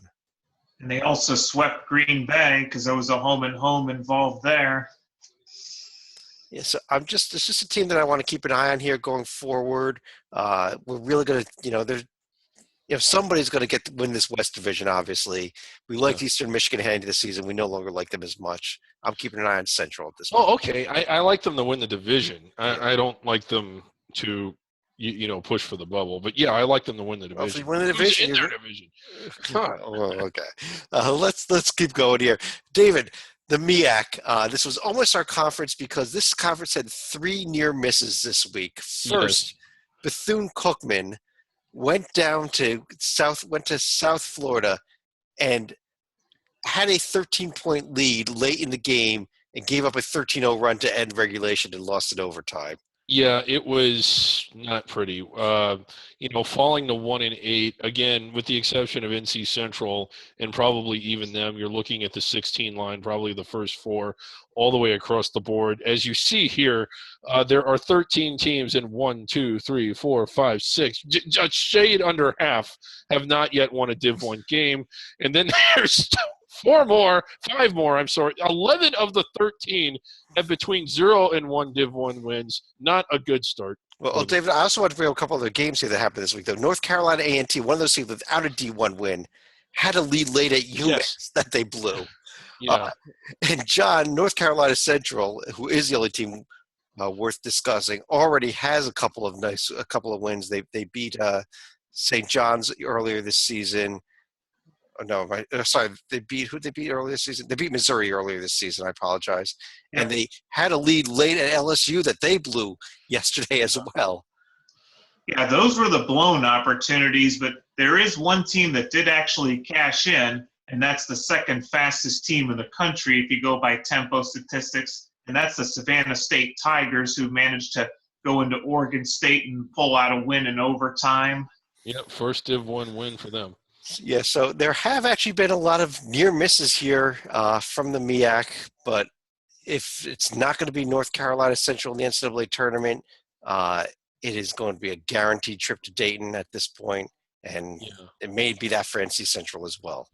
C: And they also swept Green Bay because there was a home and home involved there.
A: Yeah, so it's just a team that I want to keep an eye on here going forward. We're really going to, somebody's going to win this West Division, obviously. We liked Eastern Michigan heading into the season. We no longer like them as much. I'm keeping an eye on Central at this point.
B: Oh, okay. I like them to win the division. I don't like them to, push for the bubble. But, yeah, I like them to win the division.
A: Well, if you win the division,
B: in their division.
A: Oh, okay. Let's keep going here. David, the MEAC, this was almost our conference because this conference had 3 near misses this week. First, Bethune-Cookman went to South Florida and had a 13-point lead late in the game and gave up a 13-0 run to end regulation and lost in overtime.
B: Yeah, it was not pretty. Falling to 1-8 again, with the exception of NC Central and probably even them, you're looking at the 16 line, probably the first 4, all the way across the board. As you see here, there are 13 teams in 1, 2, 3, 4, 5, 6, a shade under half have not yet won a Div 1 game, and then there's 5 more, 11 of the 13 have between 0 and 1 Div 1 wins. Not a good start.
A: Well, David, I also want to bring up a couple other games here that happened this week, though. North Carolina A&T, one of those teams without a D1 win, had a lead late at UMass that they blew.
B: Yeah.
A: And John, North Carolina Central, who is the only team worth discussing, already has a couple of wins. They beat St. John's earlier this season. They beat earlier this season? They beat Missouri earlier this season. I apologize. Yeah. And they had a lead late at LSU that they blew yesterday as well.
C: Yeah, those were the blown opportunities, but there is one team that did actually cash in, and that's the second fastest team in the country if you go by tempo statistics, and that's the Savannah State Tigers, who managed to go into Oregon State and pull out a win in overtime.
B: Yep, first Div 1 win for them.
A: Yeah, so there have actually been a lot of near misses here from the MEAC, but if it's not going to be North Carolina Central in the NCAA tournament, it is going to be a guaranteed trip to Dayton at this point, and it may be that for NC Central as well.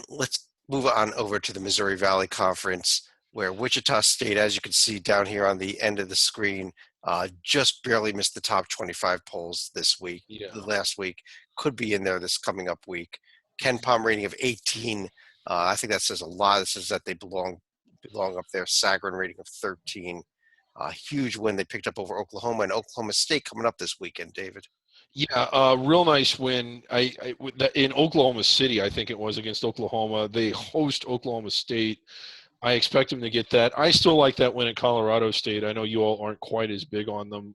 A: Let's move on over to the Missouri Valley Conference, where Wichita State, as you can see down here on the end of the screen, just barely missed the top 25 polls this week.
B: Yeah.
A: The last week, could be in there this coming up week. Ken Palm rating of 18. I think that says a lot. It says that they belong up there. Sagarin rating of 13. Huge win they picked up over Oklahoma, and Oklahoma State coming up this weekend, David.
B: Yeah, real nice win. In Oklahoma City, I think it was, against Oklahoma. They host Oklahoma State. I expect them to get that. I still like that win at Colorado State. I know you all aren't quite as big on them.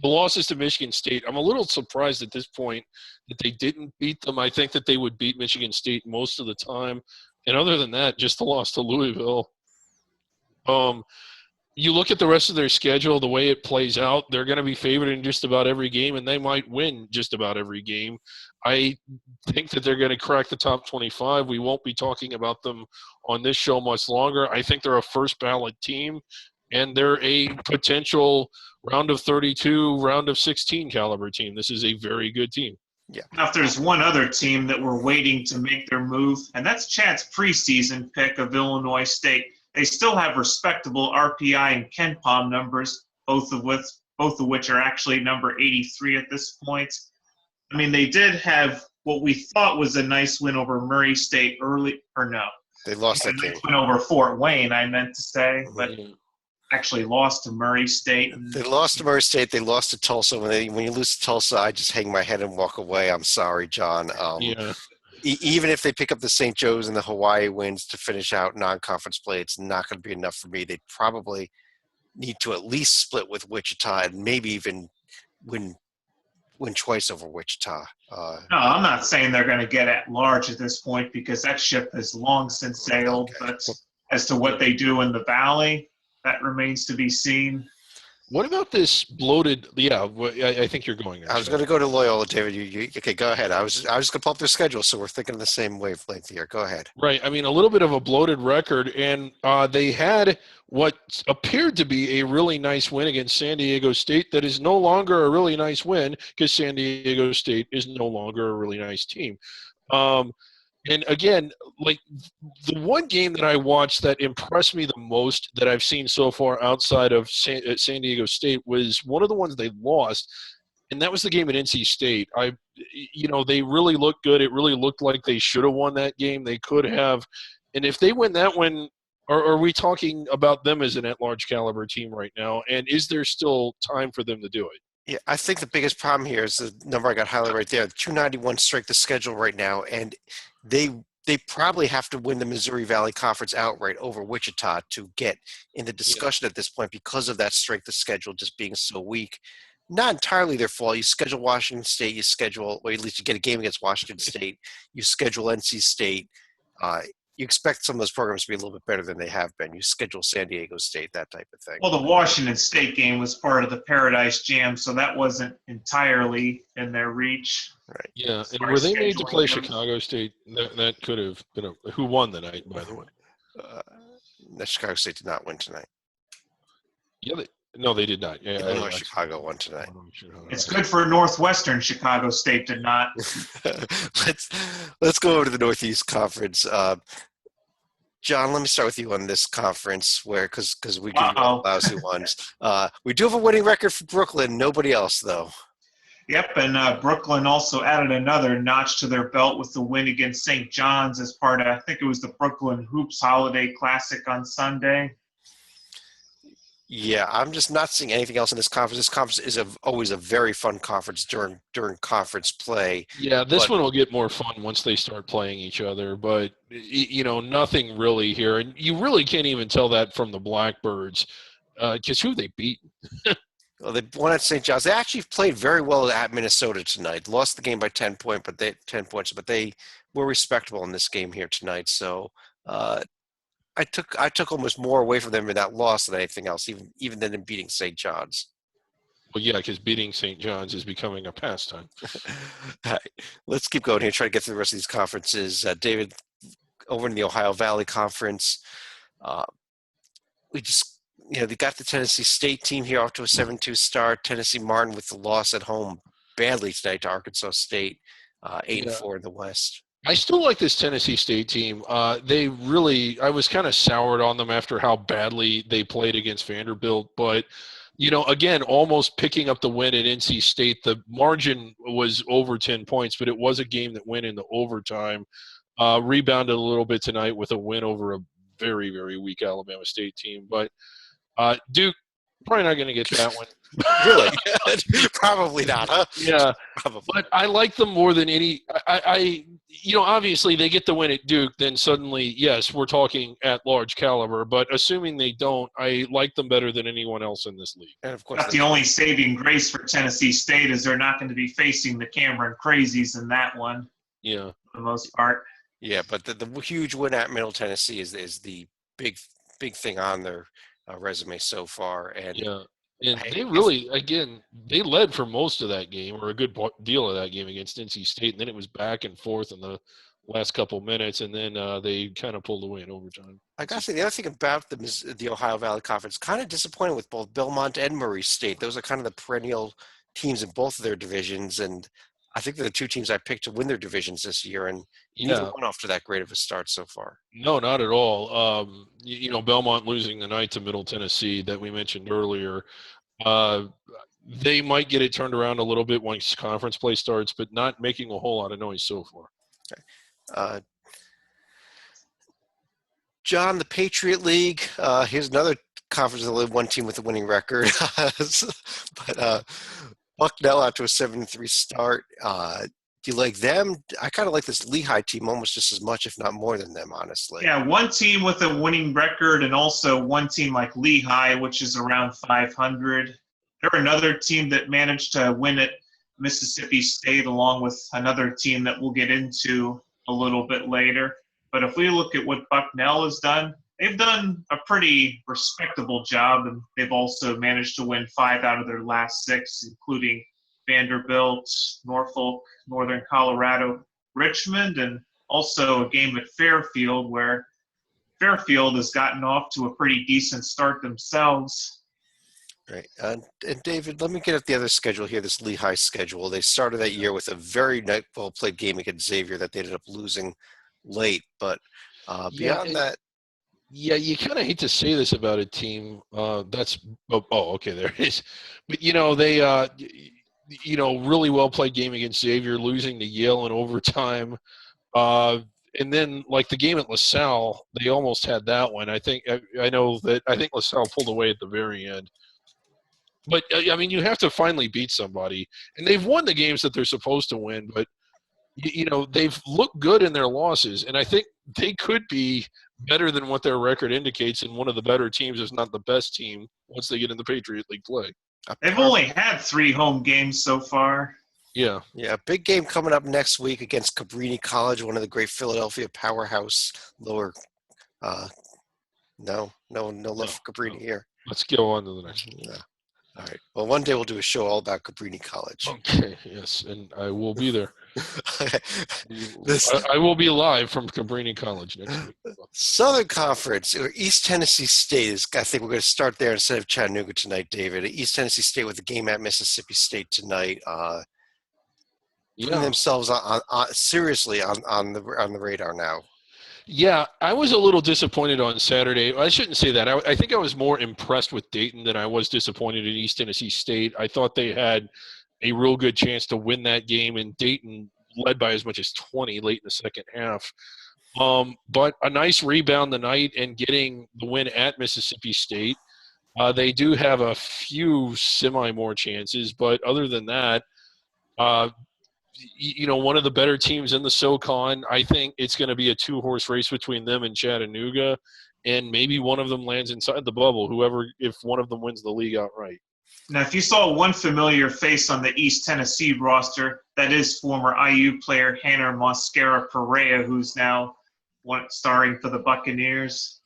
B: The losses to Michigan State, I'm a little surprised at this point that they didn't beat them. I think that they would beat Michigan State most of the time. And other than that, just the loss to Louisville. You look at the rest of their schedule, the way it plays out, they're going to be favored in just about every game, and they might win just about every game. I think that they're going to crack the top 25. We won't be talking about them on this show much longer. I think they're a first-ballot team, and they're a potential round of 32, round of 16 caliber team. This is a very good team.
A: Yeah.
C: Now, if there's one other team that we're waiting to make their move, and that's Chad's preseason pick of Illinois State. They still have respectable RPI and Ken Palm numbers, both of which are actually number 83 at this point. I mean, they did have what we thought was a nice win over Murray State early, or no.
A: They lost that game.
C: Nice win over Fort Wayne, I meant to say, but actually lost to Murray State.
A: They lost to Murray State. They lost to Tulsa. When you lose to Tulsa, I just hang my head and walk away. I'm sorry, John.
B: Yeah.
A: Even if they pick up the St. Joe's and the Hawaii wins to finish out non-conference play, it's not going to be enough for me. They probably need to at least split with Wichita and maybe even win twice over Wichita.
C: No, I'm not saying they're going to get at large at this point because that ship has long since sailed.
A: Okay.
C: But as to what they do in the Valley, that remains to be seen.
B: What about this bloated? Yeah, I think you're going there.
A: I was going to go to Loyola, David. Okay, go ahead. I was going to pull up their schedule, so we're thinking the same wavelength here. Go ahead.
B: Right. I mean, a little bit of a bloated record, and they had what appeared to be a really nice win against San Diego State that is no longer a really nice win because San Diego State is no longer a really nice team. And again, like the one game that I watched that impressed me the most that I've seen so far outside of San Diego State was one of the ones they lost, and that was the game at NC State. They really looked good. It really looked like they should have won that game. They could have. And if they win that one, are we talking about them as an at-large caliber team right now? And is there still time for them to do it?
A: Yeah, I think the biggest problem here is the number I got highlighted right there. 291 strike the schedule right now, and they probably have to win the Missouri Valley Conference outright over Wichita to get in the discussion at this point because of that strength of schedule just being so weak. Not entirely their fault. You schedule Washington State, or at least you get a game against Washington State. You schedule NC State. You expect some of those programs to be a little bit better than they have been. You schedule San Diego State, that type of thing.
C: Well, the Washington State game was part of the Paradise Jam, so that wasn't entirely in their reach.
A: Right.
B: Yeah, and were they made to play Chicago State? That could have been who won the night, by the way.
A: Chicago State did not win tonight.
B: Yeah, they did not. Yeah,
A: Illinois Chicago won tonight.
C: It's good for Northwestern. Chicago State did not.
A: Let's go over to the Northeast Conference. John, let me start with you on this conference, because we give you lousy ones. We do have a winning record for Brooklyn. Nobody else, though.
C: Yep, and Brooklyn also added another notch to their belt with the win against St. John's as part of, I think it was the Brooklyn Hoops Holiday Classic on Sunday.
A: Yeah, I'm just not seeing anything else in this conference. This conference is always a very fun conference during conference play.
B: Yeah, this one will get more fun once they start playing each other, but nothing really here, and you really can't even tell that from the Blackbirds, because who they beat.
A: Well, they won at St. John's. They actually played very well at Minnesota tonight. Lost the game by 10 points, but they were respectable in this game here tonight. So I took almost more away from them in that loss than anything else, even than in beating St. John's.
B: Well, yeah, because beating St. John's is becoming a pastime.
A: All right, let's keep going here. Try to get through the rest of these conferences. David, over in the Ohio Valley Conference, they got the Tennessee State team here off to a 7-2 start. Tennessee Martin with the loss at home badly tonight to Arkansas State, 8-4 in the West.
B: I still like this Tennessee State team. I was kind of soured on them after how badly they played against Vanderbilt. But, again, almost picking up the win at NC State. The margin was over 10 points, but it was a game that went into overtime. Rebounded a little bit tonight with a win over a very, very weak Alabama State team. But Duke, probably not going to get that one.
A: Really? Probably not, huh?
B: Yeah.
A: Probably.
B: But I like them more than any. Obviously they get the win at Duke, then suddenly, yes, we're talking at large caliber. But assuming they don't, I like them better than anyone else in this league.
A: And of course,
C: That's the only saving grace for Tennessee State is they're not going to be facing the Cameron Crazies in that one.
B: Yeah.
C: For the most part.
A: Yeah, but the huge win at Middle Tennessee is the big thing on their resume so far. And
B: yeah. And they really, again, they led for most of that game, or a good deal of that game against NC State, and then it was back and forth in the last couple minutes, and then they kind of pulled away in overtime.
A: I got to say, the other thing about them is the Ohio Valley Conference, kind of disappointed with both Belmont and Murray State. Those are kind of the perennial teams in both of their divisions, and I think they're the two teams I picked to win their divisions this year, and neither one off to that great of a start so far.
B: No, not at all. Belmont losing the night to Middle Tennessee that we mentioned earlier. They might get it turned around a little bit once conference play starts, but not making a whole lot of noise so far.
A: Okay. John, the Patriot League, here's another conference that only one team with a winning record. But Bucknell out to a 7-3 start. Do you like them? I kind of like this Lehigh team almost just as much, if not more than them, honestly.
C: Yeah, one team with a winning record and also one team like Lehigh, which is around 500. They're another team that managed to win at Mississippi State along with another team that we'll get into a little bit later. But if we look at what Bucknell has done, they've done a pretty respectable job, and they've also managed to win 5 out of their last 6, including Vanderbilt, Norfolk, Northern Colorado, Richmond, and also a game at Fairfield where Fairfield has gotten off to a pretty decent start themselves.
A: Right. And David, let me get at the other schedule here, this Lehigh schedule. They started that year with a very well-played game against Xavier that they ended up losing late. But beyond that.
B: Yeah, you kind of hate to say this about a team. Okay, there it is. But, they really well-played game against Xavier, losing to Yale in overtime. And then, like the game at LaSalle, they almost had that one. I think LaSalle pulled away at the very end. But, you have to finally beat somebody. And they've won the games that they're supposed to win, but, they've looked good in their losses. And I think they could be better than what their record indicates, and one of the better teams, if not the best team, once they get in the Patriot League play.
C: They've only had 3 home games so far.
B: Yeah.
A: Yeah, big game coming up next week against Cabrini College, one of the great Philadelphia powerhouse lower. No love for Cabrini here.
B: Let's go on to the next one.
A: Yeah. All right. Well, one day we'll do a show all about Cabrini College.
B: Okay. Yes, and I will be there.
A: Okay.
B: I will be live from Cabrini College next week.
A: Southern Conference, or East Tennessee State is. I think we're going to start there instead of Chattanooga tonight, David. East Tennessee State with a game at Mississippi State tonight. Putting themselves seriously on the radar now.
B: Yeah, I was a little disappointed on Saturday. I shouldn't say that. I think I was more impressed with Dayton than I was disappointed in East Tennessee State. I thought they had a real good chance to win that game, and Dayton led by as much as 20 late in the second half. But a nice rebound tonight and getting the win at Mississippi State. They do have a few more chances, but other than that, one of the better teams in the SoCon. I think it's going to be a 2-horse race between them and Chattanooga, and maybe one of them lands inside the bubble, if one of them wins the league outright.
C: Now, if you saw one familiar face on the East Tennessee roster, that is former IU player Hanner Mosquera-Perea, who's now starring for the Buccaneers.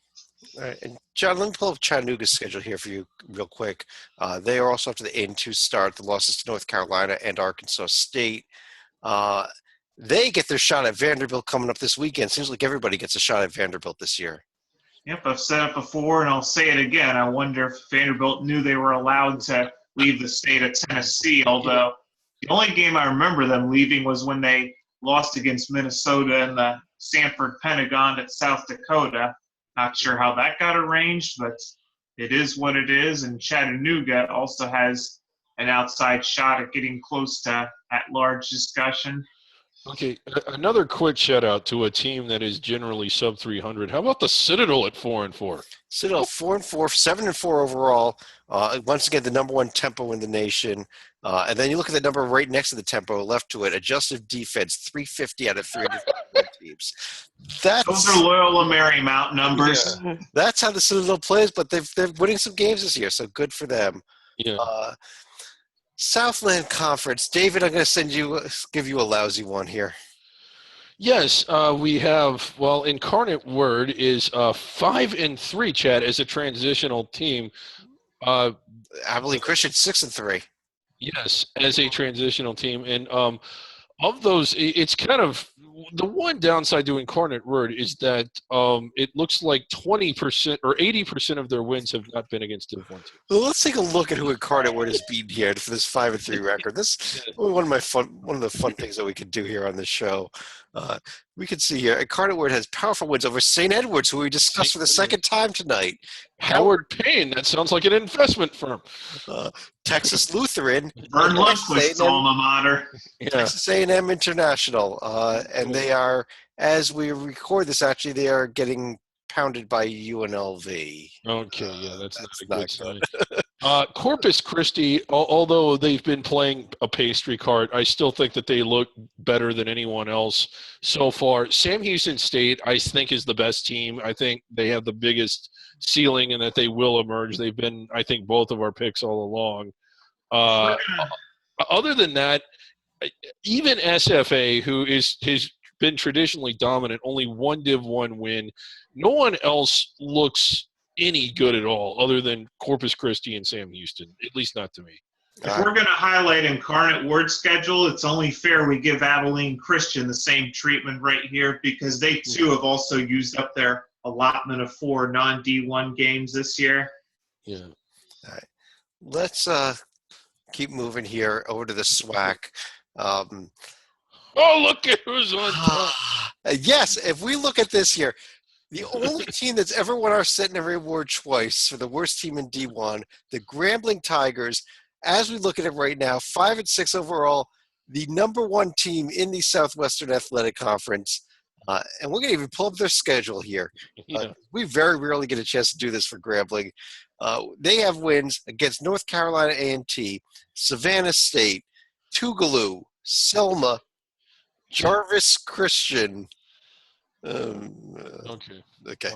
A: All right, and John, let me pull up Chattanooga's schedule here for you real quick. They are also up to the 8-2 start. The losses to North Carolina and Arkansas State. They get their shot at Vanderbilt coming up this weekend. Seems like everybody gets a shot at Vanderbilt this year.
C: Yep, I've said it before, and I'll say it again. I wonder if Vanderbilt knew they were allowed to leave the state of Tennessee, although the only game I remember them leaving was when they lost against Minnesota in the Sanford Pentagon at South Dakota. Not sure how that got arranged, but it is what it is. And Chattanooga also has an outside shot at getting close to at-large discussion.
B: Okay, another quick shout out to a team that is generally sub 300. How about the Citadel at 4-4?
A: Citadel 4-4, 7-4 overall. Once again, the number one tempo in the nation. And then you look at the number right next to the tempo, left to it, adjusted defense, 350 out of 304 teams.
C: Those are Loyola Marymount numbers.
A: Yeah. That's how the Citadel plays, but they're winning some games this year, so good for them.
B: Yeah.
A: Southland Conference. David, I'm going to give you a lousy one here.
B: Yes, we have, Incarnate Word is 5-3, Chad, as a transitional team.
A: Abilene Christian, 6-3.
B: Yes, as a transitional team. And of those, it's kind of the one downside to Incarnate Word is that it looks like 20% or 80% of their wins have not been against Div 1 teams.
A: Well, let's take a look at who Incarnate Word has beaten here for this 5-3 record. This is one of the fun things that we could do here on the show. We can see here Incarnate Word has powerful wins over St. Edward's, who we discussed for the second time tonight.
B: Howard Payne, that sounds like an investment firm.
A: Texas Lutheran,
C: Vern Lundquist's alma mater.
A: Texas A&M International, and they are, as we record this, actually they are getting pounded by UNLV.
B: Okay, yeah, that's not a good sign. Corpus Christi, although they've been playing a pastry cart, I still think that they look better than anyone else so far. Sam Houston State, I think, is the best team. I think they have the biggest ceiling and that they will emerge. They've been, I think, both of our picks all along. Other than that, even SFA, who has been traditionally dominant, only one Div 1 win. No one else looks any good at all other than Corpus Christi and Sam Houston, at least not to me.
C: If we're going to highlight Incarnate Word schedule, it's only fair we give Abilene Christian the same treatment right here because they, too, have also used up their allotment of 4 non-D1 games this year.
B: Yeah.
A: All right. Let's keep moving here over to the SWAC.
B: Look at who's on top.
A: Yes, if we look at this here, the only team that's ever won our Centenary Award twice for the worst team in D1, the Grambling Tigers, as we look at it right now, 5-6 overall, the number one team in the Southwestern Athletic Conference. And we're going to even pull up their schedule here. We very rarely get a chance to do this for Grambling. They have wins against North Carolina A&T, Savannah State, Tougaloo, Selma, Jarvis Christian.
B: Okay.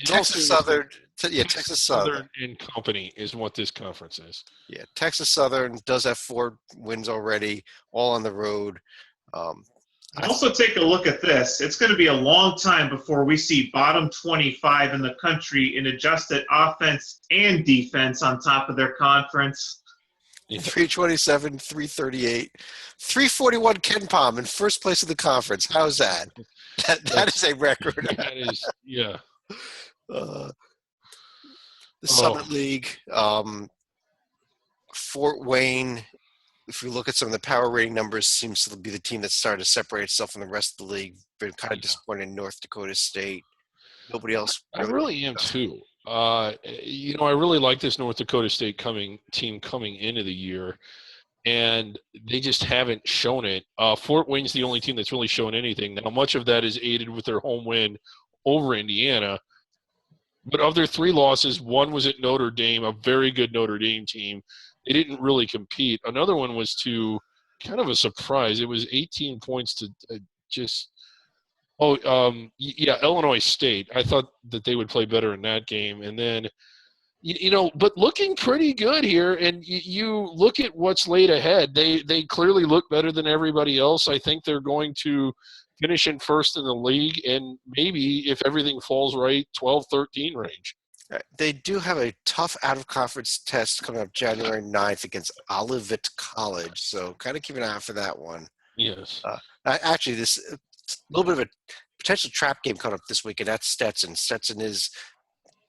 A: Texas Southern. Texas Southern
B: and Company is what this conference is.
A: Yeah, Texas Southern does have 4 wins already, all on the road.
C: Also, take a look at this. It's going to be a long time before we see bottom 25 in the country in adjusted offense and defense on top of their conference.
A: 327, 338, 341 Ken Palm in first place of the conference. How's that? That is a record.
B: That is, yeah.
A: The Summit League, Fort Wayne, if you look at some of the power rating numbers, seems to be the team that's started to separate itself from the rest of the league. Been kind of disappointed in North Dakota State. Nobody else.
B: I really am too. I really like this North Dakota State team coming into the year, and they just haven't shown it. Fort Wayne's the only team that's really shown anything. Now, much of that is aided with their home win over Indiana. But of their 3 losses, one was at Notre Dame, a very good Notre Dame team. They didn't really compete. Another one was to kind of a surprise. It was 18 points to Illinois State. I thought that they would play better in that game. And then, but looking pretty good here. And you look at what's laid ahead. They clearly look better than everybody else. I think they're going to finish in first in the league and maybe, if everything falls right, 12-13 range.
A: They do have a tough out-of-conference test coming up January 9th against Olivet College. So kind of keep an eye out for that one.
B: Yes.
A: Actually, this – a little bit of a potential trap game coming up this week, and that's Stetson. Stetson is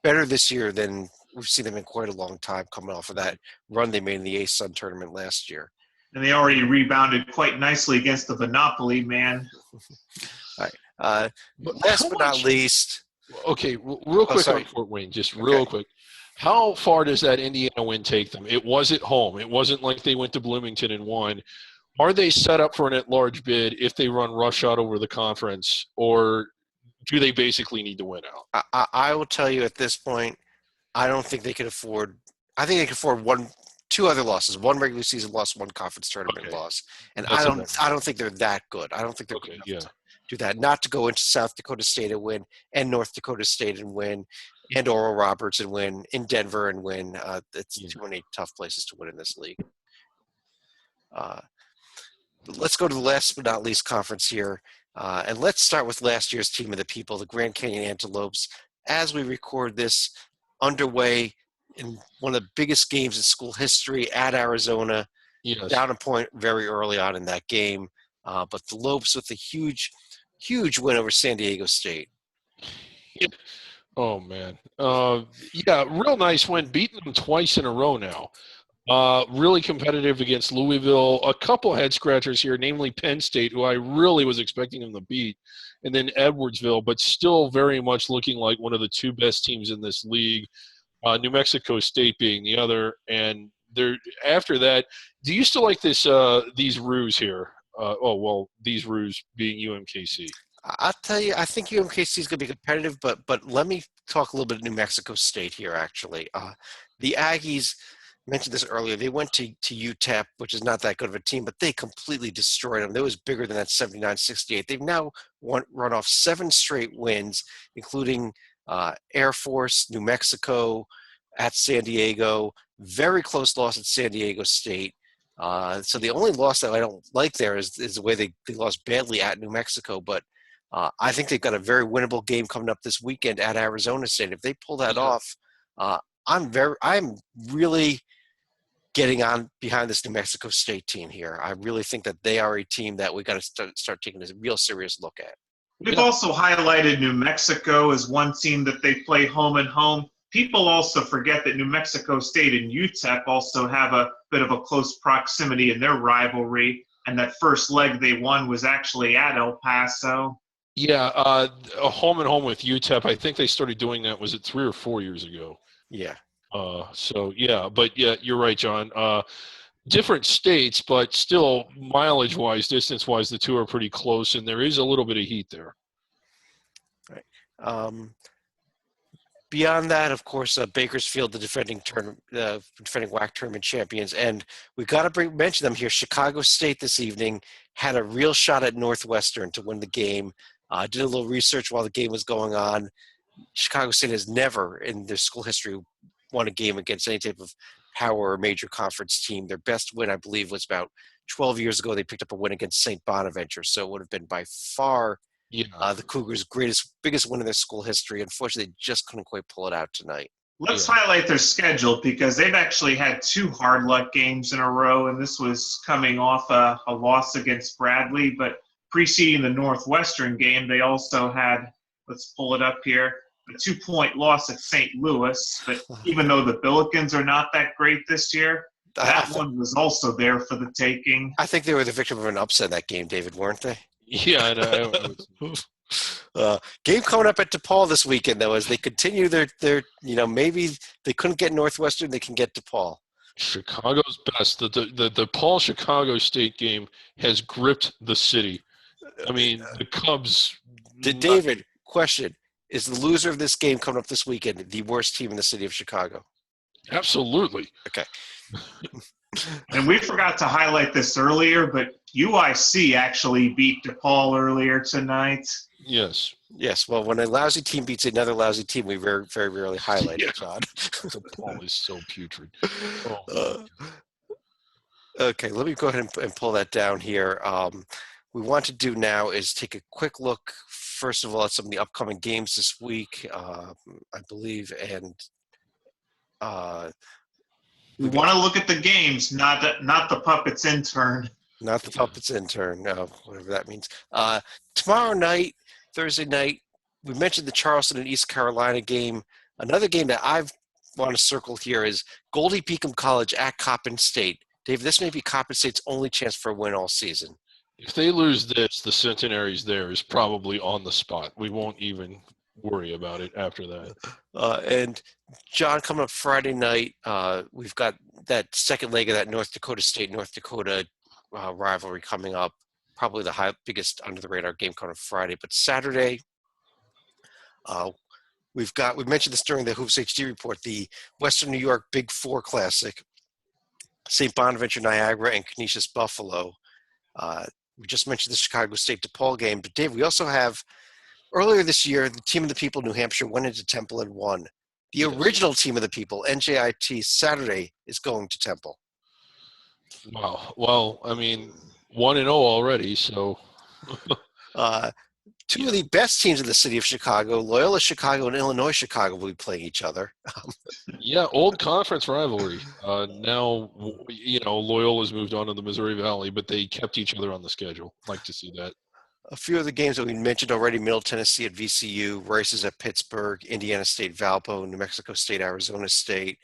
A: better this year than we've seen them in quite a long time coming off of that run they made in the Ace Sun tournament last year.
C: And they already rebounded quite nicely against the Monopoly, man.
A: All right. Last but not least.
B: Okay, real quick on Fort Wayne, just real quick. How far does that Indiana win take them? It was at home. It wasn't like they went to Bloomington and won. Are they set up for an at-large bid if they run roughshod over the conference, or do they basically need to win out?
A: I will tell you at this point, I don't think they can afford – I think they can afford two other losses, one regular season loss, one conference tournament loss. And I don't think they're that good. I don't think they're good enough to do that. Not to go into South Dakota State and win, and North Dakota State and win, and Oral Roberts and win, in Denver and win. It's too many tough places to win in this league. Let's go to the last but not least conference here. And let's start with last year's team of the people, the Grand Canyon Antelopes. As we record this, underway in one of the biggest games in school history at Arizona, down a point very early on in that game. But the Lopes with a huge win over San Diego State.
B: Oh, man. Real nice win, beating them twice in a row now. Really competitive against Louisville. A couple head scratchers here, namely Penn State, who I really was expecting them to beat, and then Edwardsville, but still very much looking like one of the two best teams in this league. New Mexico State being the other, and after that, do you still like these Roos here? These Roos being UMKC.
A: I'll tell you, I think UMKC is going to be competitive, but let me talk a little bit of New Mexico State here. Actually, the Aggies. Mentioned this earlier. They went to UTEP, which is not that good of a team, but they completely destroyed them. They was bigger than that 79-68. They've now run off 7 straight wins, including Air Force, New Mexico, at San Diego. Very close loss at San Diego State. So the only loss that I don't like there is the way they lost badly at New Mexico. But I think they've got a very winnable game coming up this weekend at Arizona State. If they pull that off, I'm really getting on behind this New Mexico State team here. I really think that they are a team that we got to start taking a real serious look at.
C: We've also highlighted New Mexico as one team that they play home and home. People also forget that New Mexico State and UTEP also have a bit of a close proximity in their rivalry, and that first leg they won was actually at El Paso.
B: Yeah, a home and home with UTEP. I think they started doing that, was it 3 or 4 years ago?
A: Yeah.
B: You're right, John. Different states, but still mileage-wise, distance-wise, the two are pretty close, and there is a little bit of heat there.
A: Right. Beyond that, of course, Bakersfield, the defending WAC tournament champions, and we've got to mention them here. Chicago State this evening had a real shot at Northwestern to win the game. Did a little research while the game was going on. Chicago State has never in their school history won a game against any type of power or major conference team. Their best win, I believe, was about 12 years ago. They picked up a win against St. Bonaventure, so it would have been by far the Cougars' biggest win in their school history. Unfortunately, they just couldn't quite pull it out tonight.
C: Let's highlight their schedule because they've actually had 2 hard luck games in a row, and this was coming off a loss against Bradley. But preceding the Northwestern game, they also had, let's pull it up here, a 2-point loss at St. Louis. But even though the Billikens are not that great this year, that one was also there for the taking.
A: I think they were the victim of an upset in that game, David, weren't they?
B: Yeah, I know.
A: Game coming up at DePaul this weekend, though, as they continue their maybe they couldn't get Northwestern, they can get DePaul.
B: Chicago's best. The DePaul Chicago State game has gripped the city. I mean, the Cubs.
A: David, question. Is the loser of this game coming up this weekend the worst team in the city of Chicago?
B: Absolutely.
A: Okay.
C: And we forgot to highlight this earlier, but UIC actually beat DePaul earlier tonight.
B: Yes.
A: Well, when a lousy team beats another lousy team, we very, very rarely highlight it, John.
B: DePaul is so putrid.
A: Okay, let me go ahead and pull that down here. We want to do now is take a quick look, first of all, at some of the upcoming games this week, I believe, and
C: we want to look at the games, not the puppets intern.
A: Not the puppets intern, whatever that means. Tomorrow night, Thursday night, we mentioned the Charleston and East Carolina game. Another game that I want to circle here is Goldie Beacom College at Coppin State. Dave, this may be Coppin State's only chance for a win all season.
B: If they lose this, the Centenary's there is probably on the spot. We won't even worry about it after that.
A: And John, coming up Friday night, we've got that second leg of that North Dakota State-North Dakota rivalry coming up. Probably the biggest under-the-radar game coming up Friday. But Saturday, we mentioned this during the Hoops HD report, the Western New York Big Four Classic, St. Bonaventure Niagara and Canisius Buffalo. We just mentioned the Chicago State DePaul game, but Dave, we also have earlier this year the team of the people, New Hampshire, went into Temple and won. The original team of the people, NJIT, Saturday is going to Temple.
B: Wow. Well, I mean, 1-0 already, so.
A: Two of the best teams in the city of Chicago, Loyola Chicago and Illinois Chicago, will be playing each other.
B: Yeah, old conference rivalry. Now, Loyola's moved on to the Missouri Valley, but they kept each other on the schedule. Like to see that.
A: A few of the games that we mentioned already: Middle Tennessee at VCU, Rice is at Pittsburgh, Indiana State Valpo, New Mexico State Arizona State.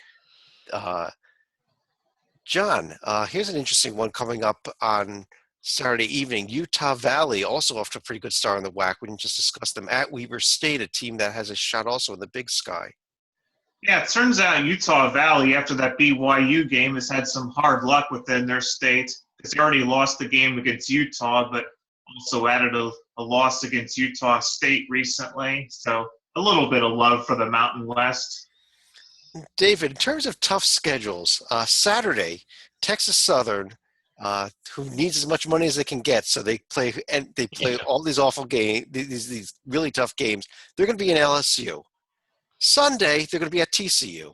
A: John, here's an interesting one coming up on Saturday evening. Utah Valley also off to a pretty good start on the WAC. We didn't just discuss them. At Weber State, a team that has a shot also in the Big Sky.
C: Yeah, it turns out Utah Valley, after that BYU game, has had some hard luck within their state. They already lost the game against Utah, but also added a loss against Utah State recently. So a little bit of love for the Mountain West.
A: David, in terms of tough schedules, Saturday, Texas Southern, who needs as much money as they can get, so they play all these awful games, these really tough games. They're going to be in LSU. Sunday, they're going to be at TCU.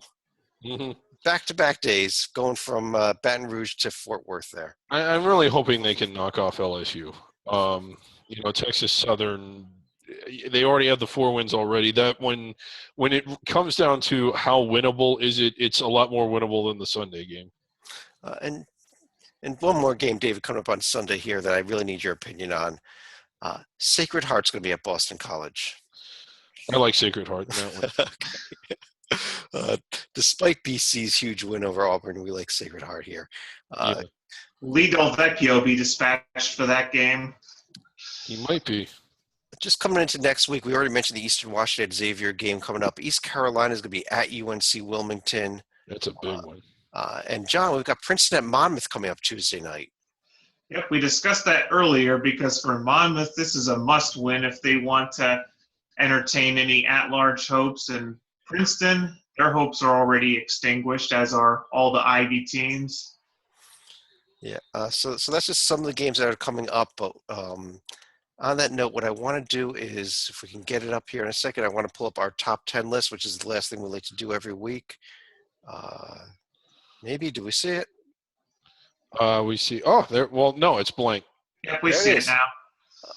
B: Mm-hmm.
A: Back-to-back days, going from Baton Rouge to Fort Worth there.
B: I'm really hoping they can knock off LSU. Texas Southern, they already have the 4 wins already. That when it comes down to how winnable is it, it's a lot more winnable than the Sunday game.
A: And one more game, David, coming up on Sunday here that I really need your opinion on. Sacred Heart's going to be at Boston College.
B: I like Sacred Heart in that one.
A: Despite BC's huge win over Auburn, we like Sacred Heart here.
C: Lee Del Vecchio be dispatched for that game.
B: He might be.
A: Just coming into next week, we already mentioned the Eastern Washington Xavier game coming up. East Carolina is going to be at UNC Wilmington.
B: That's a big one.
A: And John, we've got Princeton at Monmouth coming up Tuesday night.
C: Yep, we discussed that earlier because for Monmouth, this is a must-win if they want to entertain any at-large hopes. And Princeton, their hopes are already extinguished, as are all the Ivy teams.
A: Yeah, so that's just some of the games that are coming up. But on that note, what I want to do is, if we can get it up here in a second, I want to pull up our top 10 list, which is the last thing we like to do every week. Maybe, do we see it?
B: We see. Oh, there. Well, no, it's blank.
C: Yep, we see it now.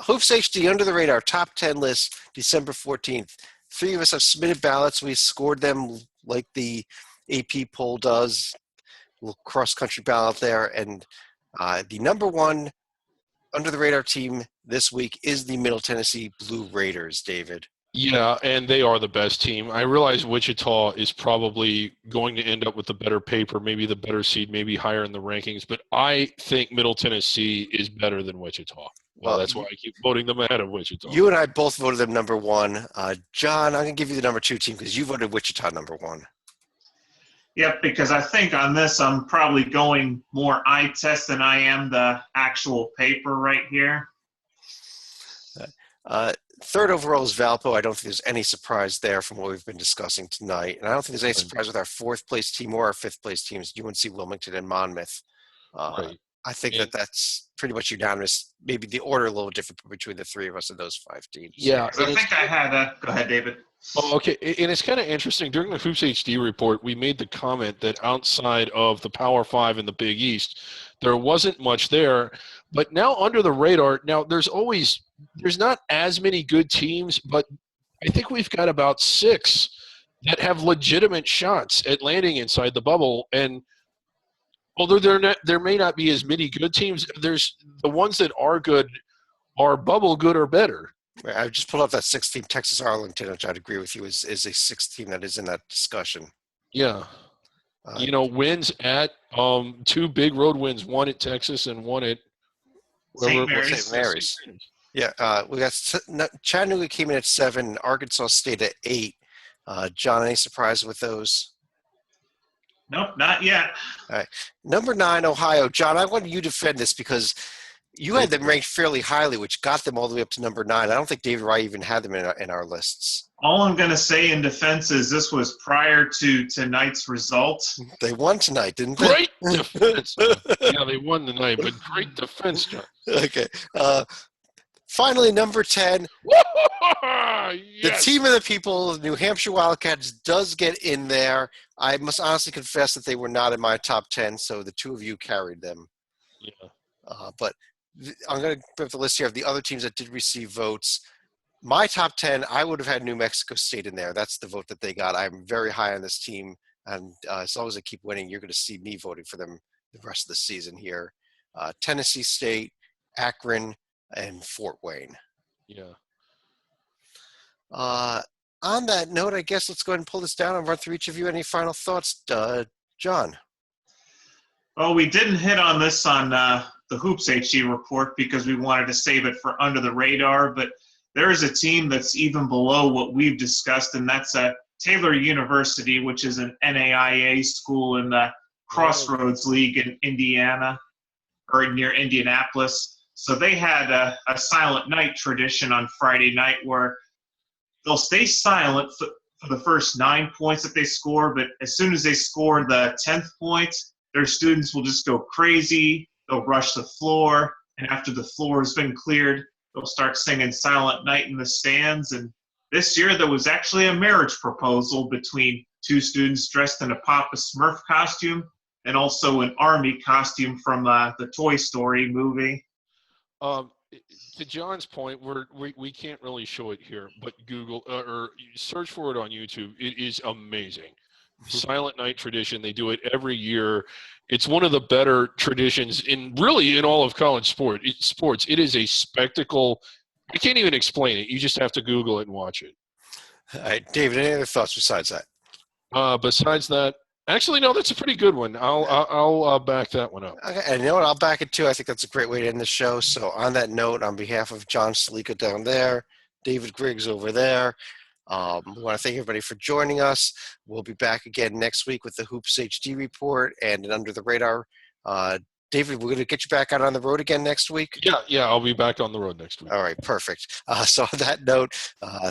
A: Hoops HD under the radar top 10 list, December 14th. 3 of us have submitted ballots. We scored them like the AP poll does. Little cross-country ballot there, and the number one under-the-radar team this week is the Middle Tennessee Blue Raiders, David.
B: Yeah, and they are the best team. I realize Wichita is probably going to end up with the better paper, maybe the better seed, maybe higher in the rankings, but I think Middle Tennessee is better than Wichita. Well, that's why I keep voting them ahead of Wichita.
A: You and I both voted them number one. John, I'm going to give you the number 2 team because you voted Wichita number 1.
C: Yep, because I think on this I'm probably going more eye test than I am the actual paper right here.
A: Third overall is Valpo. I don't think there's any surprise there from what we've been discussing tonight. And I don't think there's any surprise with our 4th place team or our 5th place teams, UNC Wilmington and Monmouth.
B: Right.
A: I think that's pretty much unanimous. Maybe the order a little different between the 3 of us and those 5 teams.
B: Yeah.
C: I think I had a – go ahead, David.
B: Oh, okay. And it's kind of interesting. During the Hoops HD report, we made the comment that outside of the Power 5 in the Big East, there wasn't much there. But now under the radar, now there's not as many good teams, but I think we've got about 6 that have legitimate shots at landing inside the bubble. And although there may not be as many good teams, there's the ones that are good are bubble good or better.
A: I just pulled up that 6th team, Texas Arlington, which I'd agree with you is a 6th team that is in that discussion.
B: Yeah. Wins at 2 big road wins, one at Texas and one at
C: St. Mary's.
A: St. Mary's. Yeah, we got Chattanooga came in at 7, Arkansas stayed at 8. John, any surprise with those?
C: Nope, not yet.
A: All right. Number 9, Ohio. John, I want you to defend this because you had them ranked fairly highly, which got them all the way up to number 9. I don't think David Wright even had them in our lists.
C: All I'm going to say in defense is this was prior to tonight's result.
A: They won tonight, didn't they?
B: Great defense. Yeah, they won tonight, but great defense, John.
A: Okay. Finally, number 10.
B: Yes.
A: The team of the people, the New Hampshire Wildcats, does get in there. I must honestly confess that they were not in my top 10, so the two of you carried them.
B: Yeah.
A: But I'm going to put up the list here of the other teams that did receive votes. My top 10, I would have had New Mexico State in there. That's the vote that they got. I'm very high on this team, and as long as they keep winning, you're going to see me voting for them the rest of the season here. Tennessee State, Akron, and Fort Wayne.
B: Yeah.
A: On that note, I guess let's go ahead and pull this down and run through each of you. Any final thoughts, John?
C: Well, we didn't hit on this on the Hoops HG report because we wanted to save it for under the radar, but there is a team that's even below what we've discussed, and that's Taylor University, which is an NAIA school in the Crossroads League in Indiana, or near Indianapolis. So they had a silent night tradition on Friday night where they'll stay silent for the first 9 points that they score, but as soon as they score the 10th point, their students will just go crazy. They'll rush the floor, and after the floor has been cleared, they'll start singing Silent Night in the stands. And this year there was actually a marriage proposal between 2 students dressed in a Papa Smurf costume and also an army costume from the Toy Story movie.
B: To John's point, we can't really show it here, but Google or search for it on YouTube. It is amazing. Silent Night tradition. They do it every year. It's one of the better traditions in all of college sports. It is a spectacle. I can't even explain it. You just have to Google it and watch it.
A: All right, David, any other thoughts besides that?
B: Besides that, actually, no, that's a pretty good one. I'll back that one up.
A: Okay, and you know what? I'll back it too. I think that's a great way to end the show. So on that note, on behalf of John Salika down there, David Griggs over there, we want to thank everybody for joining us. We'll be back again next week with the Hoops HD report and an Under the Radar. David, we're going to get you back out on the road again next week?
B: Yeah, I'll be back on the road next week.
A: All right, perfect. So on that note,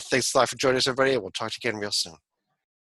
A: thanks a lot for joining us, everybody, and we'll talk to you again real soon.